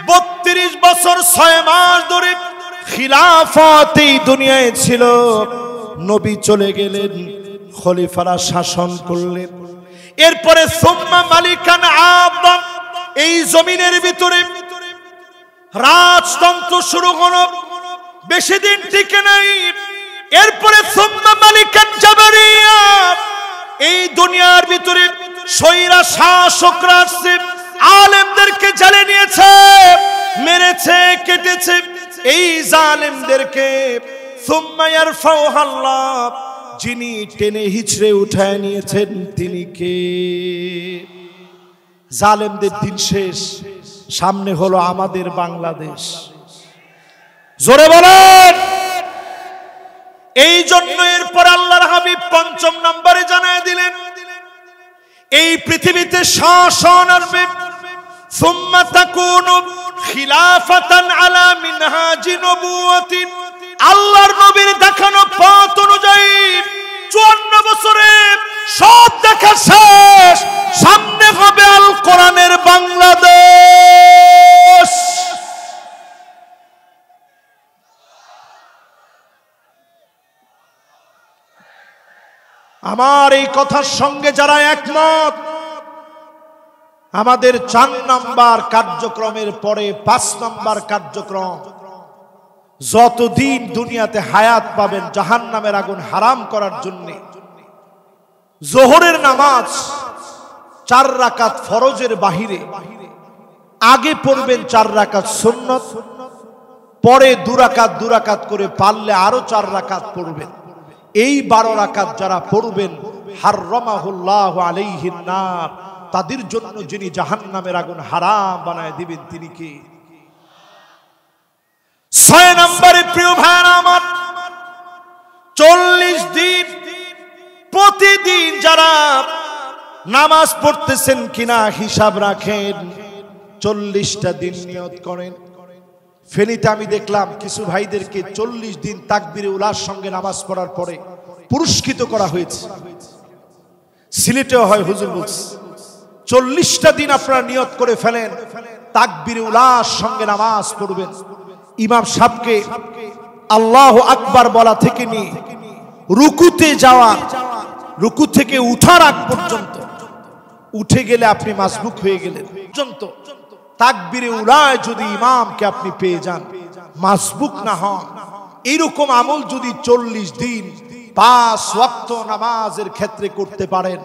32 বছর 6 মাস ধরে খিলাফত এই দুনিয়ায় ছিল। নবী চলে গেলেন, খলিফারা শাসন করলেন। এরপরে সুম্মা মালিকান আবদান, এই জমিনের ভিতরে রাজতন্ত্র শুরু হলো, বেশি দিন টিকে নাই। এরপরে সুম্মা মালিকান জাবারিয়া, এই দুনিয়ার ভিতরে স্বৈরা শাসকরা আসছে, আলেমদেরকে জ্বালিয়ে নিয়েছে, মেরেছে, কেটেছে এই জালেমদেরকে। সুম্মা ইয়ারফাউহা আল্লাহ, যিনি টেনে হিচড়ে উঠায় নিয়েছেন তিনি কে? জালেমদের দিন শেষ, সামনে হলো আমাদের বাংলাদেশ। জোরে বলেন। এই জন্য এরপর আল্লাহর হাবিব 5 নম্বরে জানায় দিলেন, এই পৃথিবীতে শাসন আসবে। সুম্মা তাকুনু খিলাফাতান আলা মিনহাজি নবুওয়াতিন। আল্লাহর নবীর দেখানো পথ অনুযায়ী 54 বছরে সব দেখা শেষ, সামনে হবে আল কোরআনের বাংলাদেশ। আমার এই কথার সঙ্গে যারা একমত, আমাদের 4 নাম্বার কার্যক্রমের পরে 5 নাম্বার কার্যক্রম, যতদিন দুনিয়াতে হায়াত পাবেন জাহান্নামের আগুন হারাম করার জন্য জোহরের নামাজ 4 রাকাত ফরজের বাহিরে আগে পড়বেন 4 রাকাত সুন্নত, পরে 2 রাকাত করে পারলে আরো 4 রাকাত পড়বেন। এই 12 রাকাত যারা পড়বেন হাররামাহুল্লাহু আলাইহিন নার, তাদের জন্য যিনি জাহান্নামের আগুন হারাম বানায় দিবেন তিনি কে? 6 নম্বরে প্রিয় ভাইরা আমার, 40 দিন প্রতিদিন যারা নামাজ পড়তেছেন কিনা হিসাব রাখেন। 40টা দিন নিয়ত করেন। ফেনীতে আমি দেখলাম কিছু ভাইদেরকে 40 দিন তাকবীরে উলার সঙ্গে নামাজ পড়ার পরে পুরস্কৃত করা হয়েছে। সিলেটেও হয়, হুজুর বলছে 40টা দিন আপনারা নিয়ত করে ফেলেন তাকবীরে উলার সঙ্গে নামাজ পড়বেন। ইমাম সাহেবকে আল্লাহু আকবার বলা থেকে নিয়ে রুকুতে যাওয়া, রুকু থেকে উঠার আগ পর্যন্ত, উঠে গেলে আপনি মাসবুক হয়ে গেলেন পর্যন্ত তাকবীরে উলায় যদি ইমামকে আপনি পেয়ে যান, মাসবুক না হন, এইরকম আমল যদি 40 দিন 5 ওয়াক্ত নামাজের ক্ষেত্রে করতে পারেন,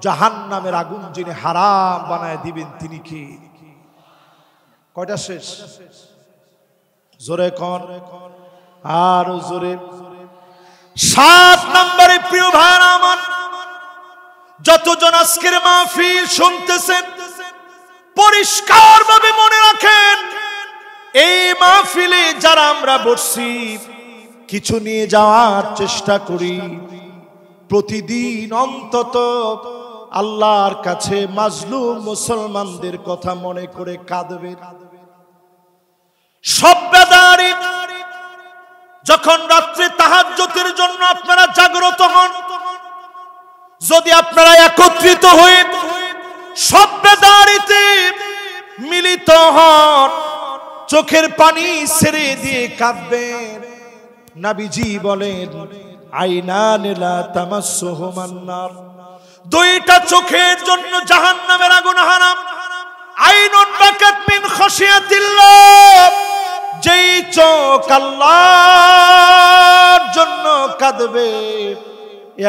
জাহান্নামের আগুন যিনি হারাম বানায় দিবেন তিনি কে? কয়টা শেষ? জোরে কোন, আর জোরে। 7 নম্বরে প্রিয় ভাইরা আমার, যতজন আজকের মাহফিল শুনতেছেন পরিষ্কার ভাবে মনে রাখেন, এই মাহফিলে যারা আমরা বসছি কিছু নিয়ে যাওয়ার চেষ্টা করি। প্রতিদিন অন্তত আল্লাহর কাছে মাজলুম মুসলমানদের কথা মনে করে কাঁদবেন। সব্বাদারি যখন রাত্রে তাহাজ্জুদের জন্য আপনারা জাগ্রত হন, যদি আপনারা একত্রিত হয়ে সব্বাদারিতে মিলিত হন, চোখের পানি ছেড়ে দিয়ে কাঁদবেন। নবীজি বলেন আইনান লা তামাসসুহুমান নার, 2টা চোখের জন্য জাহান্নামের আগুন হারাম। আইনুন বাকাত মিন খাশিয়াতিল্লাহ, যেই চোখ আল্লাহর জন্য কাঁদবে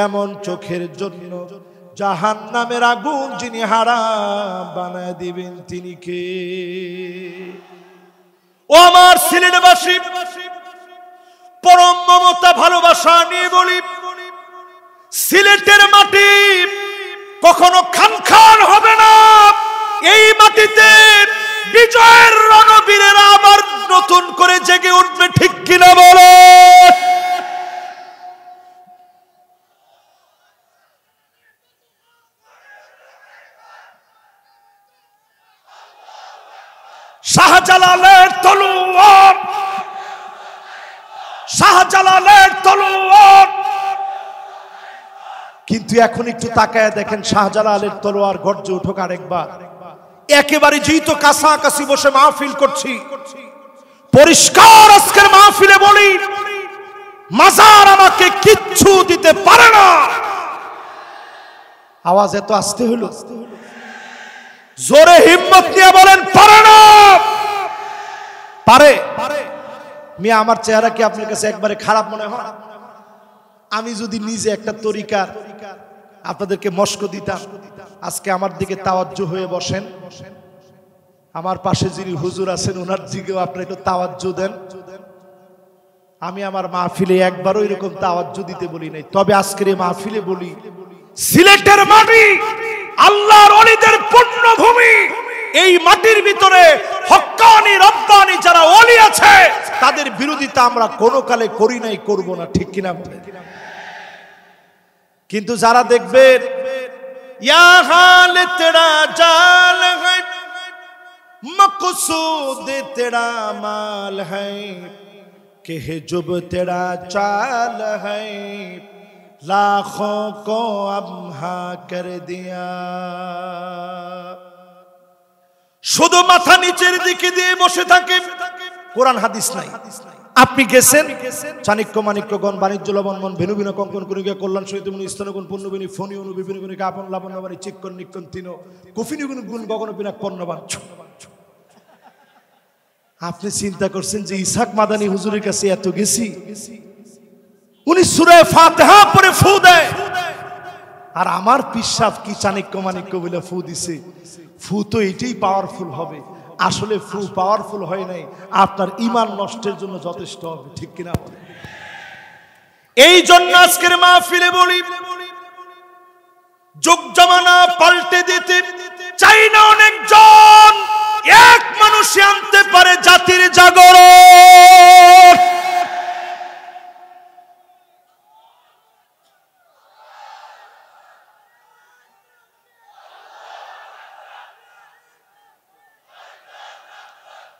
এমন চোখের জন্য জাহান্নামের আগুন যিনি হারাম বানায় দিবেন তিনি কে? ও আমার সিলেটবাসী, পরম মমতা ভালোবাসা নিয়ে বলি, সিলেটের মাটি কখনো খানখান হবে না। এই মাটিতে বিজয়ের রণবীরেরা আবার নতুন করে জেগে উঠবে, ঠিক কিনা বলো? শাহজালালের তলোয়ার, শাহজালালের তলোয়ার। কিন্তু এখন একটু তাকায় দেখেন, শাহজালালের তলোয়ার গর্জে উঠুক আরেকবার। একেবারে যেহেতু কাছাকাছি বসে মাহফিল করছি, পরিষ্কার আজকের মাহফিলে বলি, মাজার আমাকে কিচ্ছু দিতে পারে না। আওয়াজ এত আস্তে হলো, জোরে হিম্মত নিয়ে বলেন পারে না। পারে? মিয়া আমার চেহারা কি আপনার কাছে একবারে খারাপ মনে হয়? আমি যদি নিজে একটা তরিকার আপনাদেরকে মস্ক দিতাম, আজকে আমার দিকে তাওয়াজ্জু হয়ে বসেন, আমার পাশে যিনি হুজুর আছেন ওনার দিকেও আপনি একটু তাওয়াজ্জু দেন। আমি আমার মাহফিলে একবারও এরকম তাওয়াজ্জু দিতে বলি নাই, তবে আজকের এই মাহফিলে বলি, সিলেটের মাটি আল্লাহর ওলিদের পুণ্যভূমি। এই মাটির ভিতরে হক্কানি রব্বানি যারা ওলি আছে তাদের বিরোধিতা আমরা কোনো কালে করি নাই, করব না, ঠিক কিনা? কিন্তু যারা দেখবেন ইয়া হাল তেরা জাল है मकसूद तेरा माल है कि जुब तेरा चाल है लाखों को अब हाँ कर दिया। শুধু মাথা নিচের দিকে দিয়ে বসে থাকে, কোরআন হাদিস নাই। আপনি গেছেন চাণক্য মাণিক্যগণ বাণিজ্য লবণমন ভেনু ভিন্ন কঙ্কন করিকা কল্যাণ সহিত মুনি স্তনগুণ পূর্ণবিনী ফণি অনু বিভিন্ন গুণিক আপন লাবণ্যবাণী চিক্কন নিক্কন তিন কুফিনী গুণ গুণ গগন পিনাক পণ্যবান। আপনি চিন্তা করছেন যে ইসহাক মাদানী হুজুরের কাছে এত গেছি, উনি সূরা ফাতিহা পড়ে ফু দেয়, আর আমার পিসাব কি চাণক্য মাণিক্য বলে ফু দিছে। ফু তো এটাই পাওয়ারফুল হবে, আসলে ফু পাওয়ারফুল হয় নাই, আপনার ঈমান নষ্টের জন্য যথেষ্ট হবে, ঠিক কিনা? এই জন্য আজকের মাহফিলে বলি, যুগ জামানা পাল্টে দিতে চাই না অনেকজন, এক মানুষই আনতে পারে জাতির জাগরণ।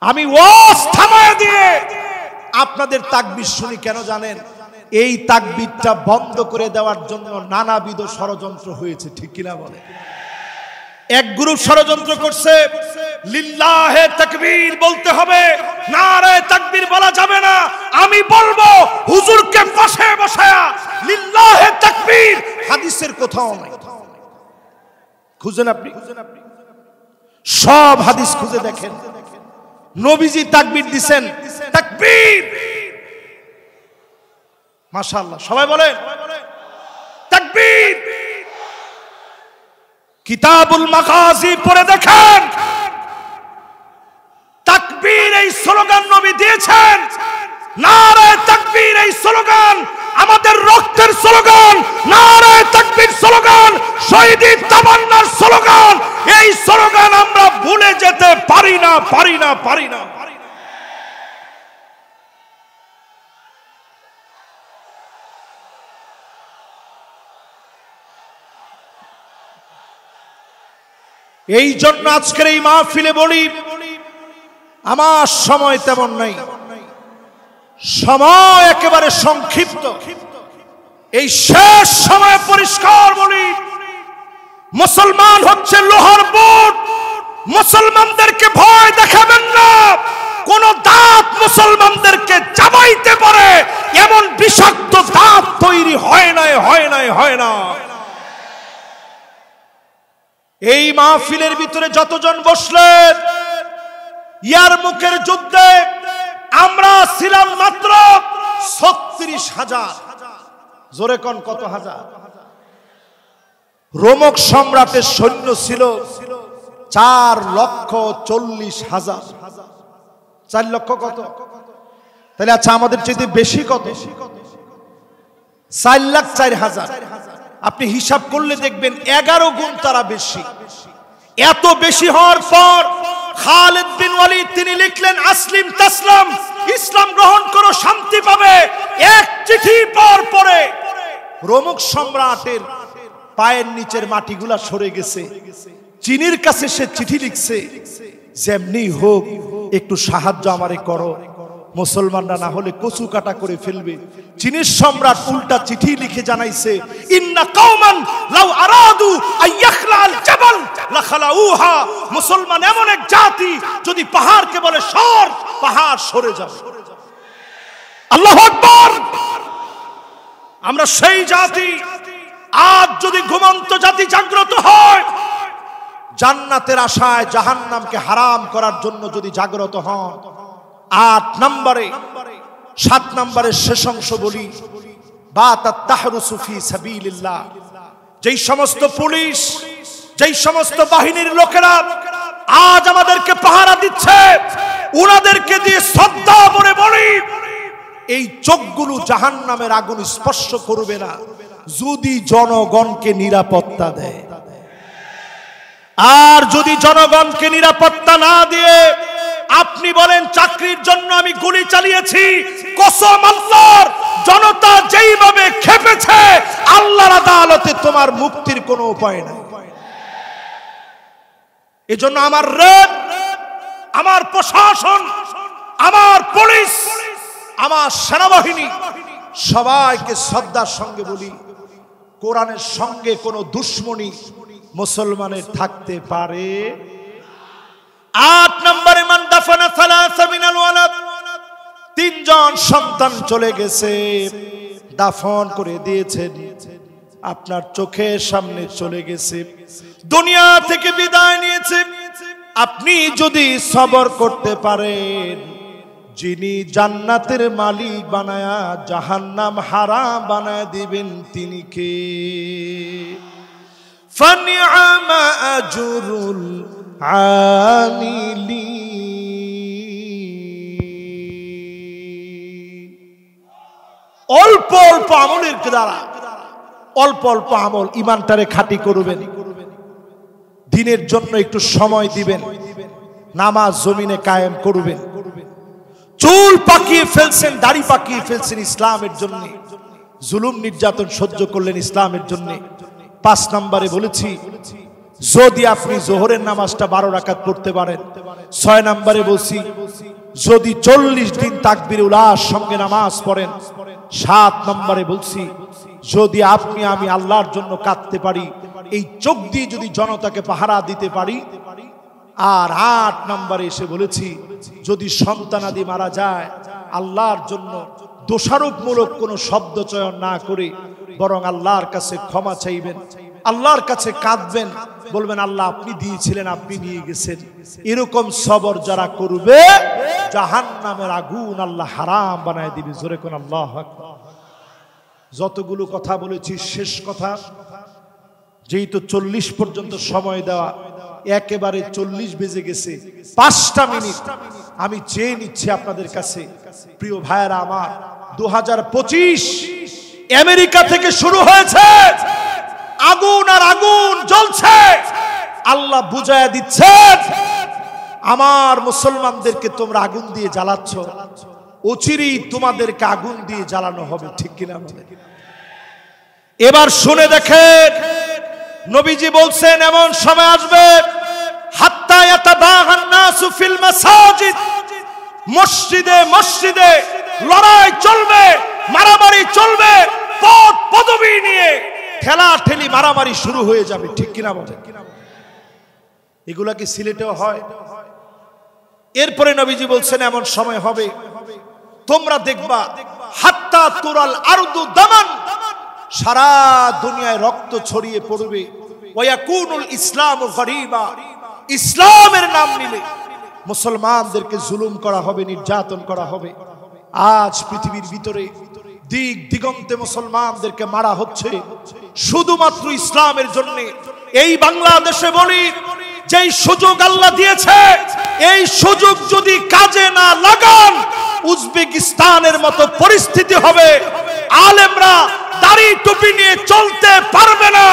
আমি ওয়াজ থামায় দিয়ে আপনাদের তাকবীর শুনি কেন জানেন? এই তাকবীরটা বন্ধ করে দেওয়ার জন্য নানাবিধ ষড়যন্ত্র হয়েছে, ঠিক কিনা বলে? এক গ্রুপ ষড়যন্ত্র করছে, লিল্লাহে তাকবীর বলতে হবে, নারে তাকবীর বলা যাবে না। আমি বলবো হুজুরকে পাশে বসায়া লিল্লাহে তাকবীর হাদিসের কোথাও নাই। খুঁজেন আপনি, সব হাদিস খুঁজে দেখেন, নবীজি তাকবীর দিবেন, তাকবীর। মাশাআল্লাহ, সবাই বলেন তাকবীর। কিতাবুল মাগাজি পড়ে দেখেন, তাকবীর এই স্লোগান নবী দিয়েছেন। নারে তাকবীর এই স্লোগান আমাদের রক্তের স্লোগান, নারে তাকবীর স্লোগান শহীদি তামান্নার স্লোগান। এই স্লোগান আমরা ভুলে যেতে পারি না, পারি না, পারি না। এই জন্য আজকের এই মাহফিলে বলি, আমার সময় তেমন নাই, সময় একেবারে সংক্ষিপ্ত। এই শেষ সময় পরিষ্কার বলি, মুসলমান হচ্ছে লোহার বুট, মুসলমানদেরকে ভয় দেখাবেন না। কোন দাঁত মুসলমানদেরকে চাবাইতে পারে এমন বিষাক্ত দাঁত তৈরি হয় নাই, হয় নাই, হয় না। এই মাহফিলের ভিতরে যতজন বসলেন, ইয়ারমুকের যুদ্ধে আমরা ছিলাম মাত্র 36,000। জোরে কোন কত হাজার? রোমক সম্রাটের সৈন্য ছিল 4,40,000। 4 লক্ষ কত? তাহলে আচ্ছা আমাদের চাইতে বেশি কত? 4,04,000। আপনি হিসাব করলে দেখবেন 11 গুণ তারা বেশি। এত বেশি হওয়ার পর খালিদ বিন ওয়ালিদ তিনি লিখলেন, আসলিম তাসলাম, ইসলাম গ্রহণ করো শান্তি পাবে। এক চিঠি পর পরে রোমক সম্রাটের পায়ের নিচের মাটিগুলা সরে গেছে। চীনের কাছে সে চিঠি লিখছে, যেমনি হোক একটু সাহায্য আমারে করো, মুসলমানরা না হলে কচু কাটা করে ফেলবে। চীনের সম্রাট উল্টা চিঠি লিখে জানাইছে, ইন্না কওমান লাউ আরাদু আইয়াখলাল জাবাল লাখালাউহা। মুসলমান এমন এক জাতি, যদি পাহাড়কে বলে সর, পাহাড় সরে যাবে। আল্লাহু আকবার। আমরা সেই জাতি। আজ যদি ঘুমন্ত জাতি জাগ্রত হয়, জান্নাতের আশায় জাহান্নামকে হারাম করার জন্য যদি জাগ্রত হন, 8 নম্বরে 7 নম্বরের শেষ অংশ বলি, বাতাত তাহরুসু ফি সাবিলিল্লাহ। যেই সমস্ত পুলিশ, যেই সমস্ত বাহিনীর লোকেরা আজ আমাদেরকে পাহারা দিচ্ছে, ওনাদেরকে দিয়ে শ্রদ্ধা করে বলি, এই চোখগুলো জাহান্নামের আগুন স্পর্শ করবে না যদি জনগণকে নিরাপত্তা দেয়। আর যদি জনগণকে নিরাপত্তা না দিয়ে আপনি বলেন চাকরির জন্য আমি গুলি চালিয়েছি, কসম আল্লাহর, জনতা যেইভাবে খেপেছে আল্লাহর আদালতে তোমার মুক্তির কোনো উপায় নাই। এজন্য আমার রেড, আমার প্রশাসন, আমার পুলিশ, আমার সেনাবাহিনী সবাইকে শ্রদ্ধার সঙ্গে বলি, কোরআনের সঙ্গে কোনো দুশ্মনী মুসলমানের থাকতে পারে। 8 নম্বরে মান দাফানা সালাসা মিনাল ওয়ালাদ, তিনজন সন্তান চলে গেছে, দাফন করে দিয়েছেন, আপনার চোখের সামনে চলে গেছে, দুনিয়া থেকে বিদায় নিয়েছে। আপনি যদি সবর করতে পারেন, যিনি জান্নাতের মালিক বানায়া জাহান্নাম হারাম বানায় দিবেন তিনি কে? ফানিআমা আজরুল আমিলিন। অল্প অল্প আমলের দ্বারা, অল্প অল্প আমল ইমানটারে খাঁটি করবেন, দিনের জন্য একটু সময় দিবেন, নামাজ জমিনে কায়েম করবেন। চুল পাকিয়ে ফেলছেন, দাড়ি পাকিয়ে ফেলছেন ইসলামের জন্য, জুলুম নির্যাতন সহ্য করলেন ইসলামের জন্য। 5 নম্বরে বলেছি, যদি আপনি জোহরের নামাজটা 12 রাকাত পড়তে পারেন। 6 নম্বরে বলছি, যদি 40 দিন তাকবীরে উলার সঙ্গে নামাজ পড়েন। 7 নম্বরে বলছি, যদি আপনি আমি আল্লাহর জন্য কাঁদতে পারি, এই চোখ দিয়ে যদি জনতাকে পাহারা দিতে পারি। আর 8 নম্বরে এসে বলেছি, যদি সন্তানাদি মারা যায়, আল্লাহর জন্য দোষারোপমূলক কোনো শব্দ চয়ন না করে বরং আল্লাহর কাছে ক্ষমা চাইবেন, আল্লাহর কাছে কাঁদবেন, বলবেন আল্লাহ আপনি দিয়েছিলেন, আপনি নিয়ে গেছেন। এরকম সবর যারা করবে, জাহান্নামের আগুন আল্লাহ হারাম বানায় দিবে। জোরে কোন আল্লাহু আকবার। যতগুলো কথা বলেছি, শেষ কথা, যেহেতু 40 পর্যন্ত সময় দেওয়া, একেবারে 40 বেজে গেছে, 5টা মিনিট আমি চেয়ে নিচ্ছি আপনাদের কাছে। প্রিয় ভাইয়েরা আমার, 2025 আমেরিকা থেকে শুরু হয়েছে, আগুন আর আগুন জ্বলছে। আল্লাহ বুঝায়া দিচ্ছেন, আমার মুসলমানদেরকে তোমরা আগুন দিয়ে জ্বালাচ্ছ, অচিরেই তোমাদেরকে আগুন দিয়ে জ্বালানো হবে। ঠিক কিনা বলেন? এবার শুনে দেখেন, নবীজি বলছেন এমন সময় আসবে, হাত্তা ইয়াতাবাগান নাসু ফিল মাসাজিদ, মসজিদে মসজিদে লড়াই চলবে, মারামারি চলবে, পদ পদবি নিয়ে ঠেলা ঠেলি মারামারি শুরু হয়ে যাবে। ঠিক কিনা বলেন? এগুলা কি সিলেটেও হয়? এরপরে নবীজি বলছেন এমন সময় হবে, তোমরা দেখবা হাত্তা তুরাল আরদু দামান, সারা দুনিয়ায় রক্ত ছড়িয়ে পড়বে। ওয়ায়াকুনুল ইসলামু গরিবা, ইসলামের নাম নিলে মুসলমানদেরকে জুলুম করা হবে, নির্যাতন করা হবে। আজ পৃথিবীর ভিতরে দিক দিগন্তে মুসলমানদেরকে মারা হচ্ছে শুধুমাত্র ইসলামের জন্য। এই বাংলাদেশে বলি, যেই সুযোগ আল্লাহ দিয়েছে, এই সুযোগ যদি কাজে না লাগান, উজবেকিস্তানের মতো পরিস্থিতি হবে। আলেমরা দাড়ি টুপি নিয়ে চলতে পারবে না,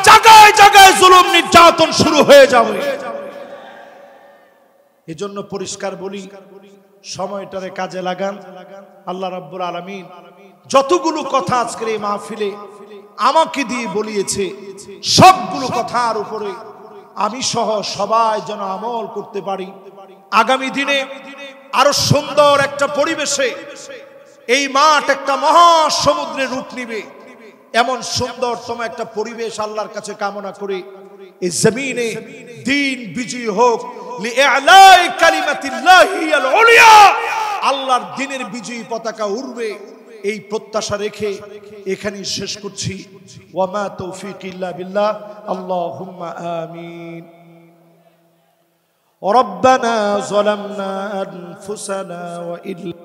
জায়গায় জায়গায় জুলুম নির্যাতন শুরু হয়ে যাবে। এজন্য পরিষ্কার বলি, সময়টারে কাজে লাগান। আল্লাহ রাব্বুল আলামিন যতগুলো কথা আজকের এই মাহফিলে আমাকে দিয়ে বলিয়েছে, সবগুলো কথার উপরে আমি সহ সবাই যেন আমল করতে পারি। আগামী দিনে আরো সুন্দর একটা পরিবেশে এই মাঠ একটা মহাসমুদ্রের রূপ নিবে, এমন সুন্দরতম একটা পরিবেশ আল্লাহর কাছে কামনা করে এই জমিনে দিন বিজয়ী হোক, লিইলাই কালিমাতিল্লাহি আল উলিয়া, আল্লাহর দ্বীনের বিজয়ী পতাকা উড়বে, এই প্রত্যাশা রেখে এখানেই শেষ করছি। ওয়া মা তৌফিক ইল্লা বিল্লাহ, আল্লাহুম্মা আমিন। রব্বানা যালামনা আনফুসানা ওয়া ইল্লা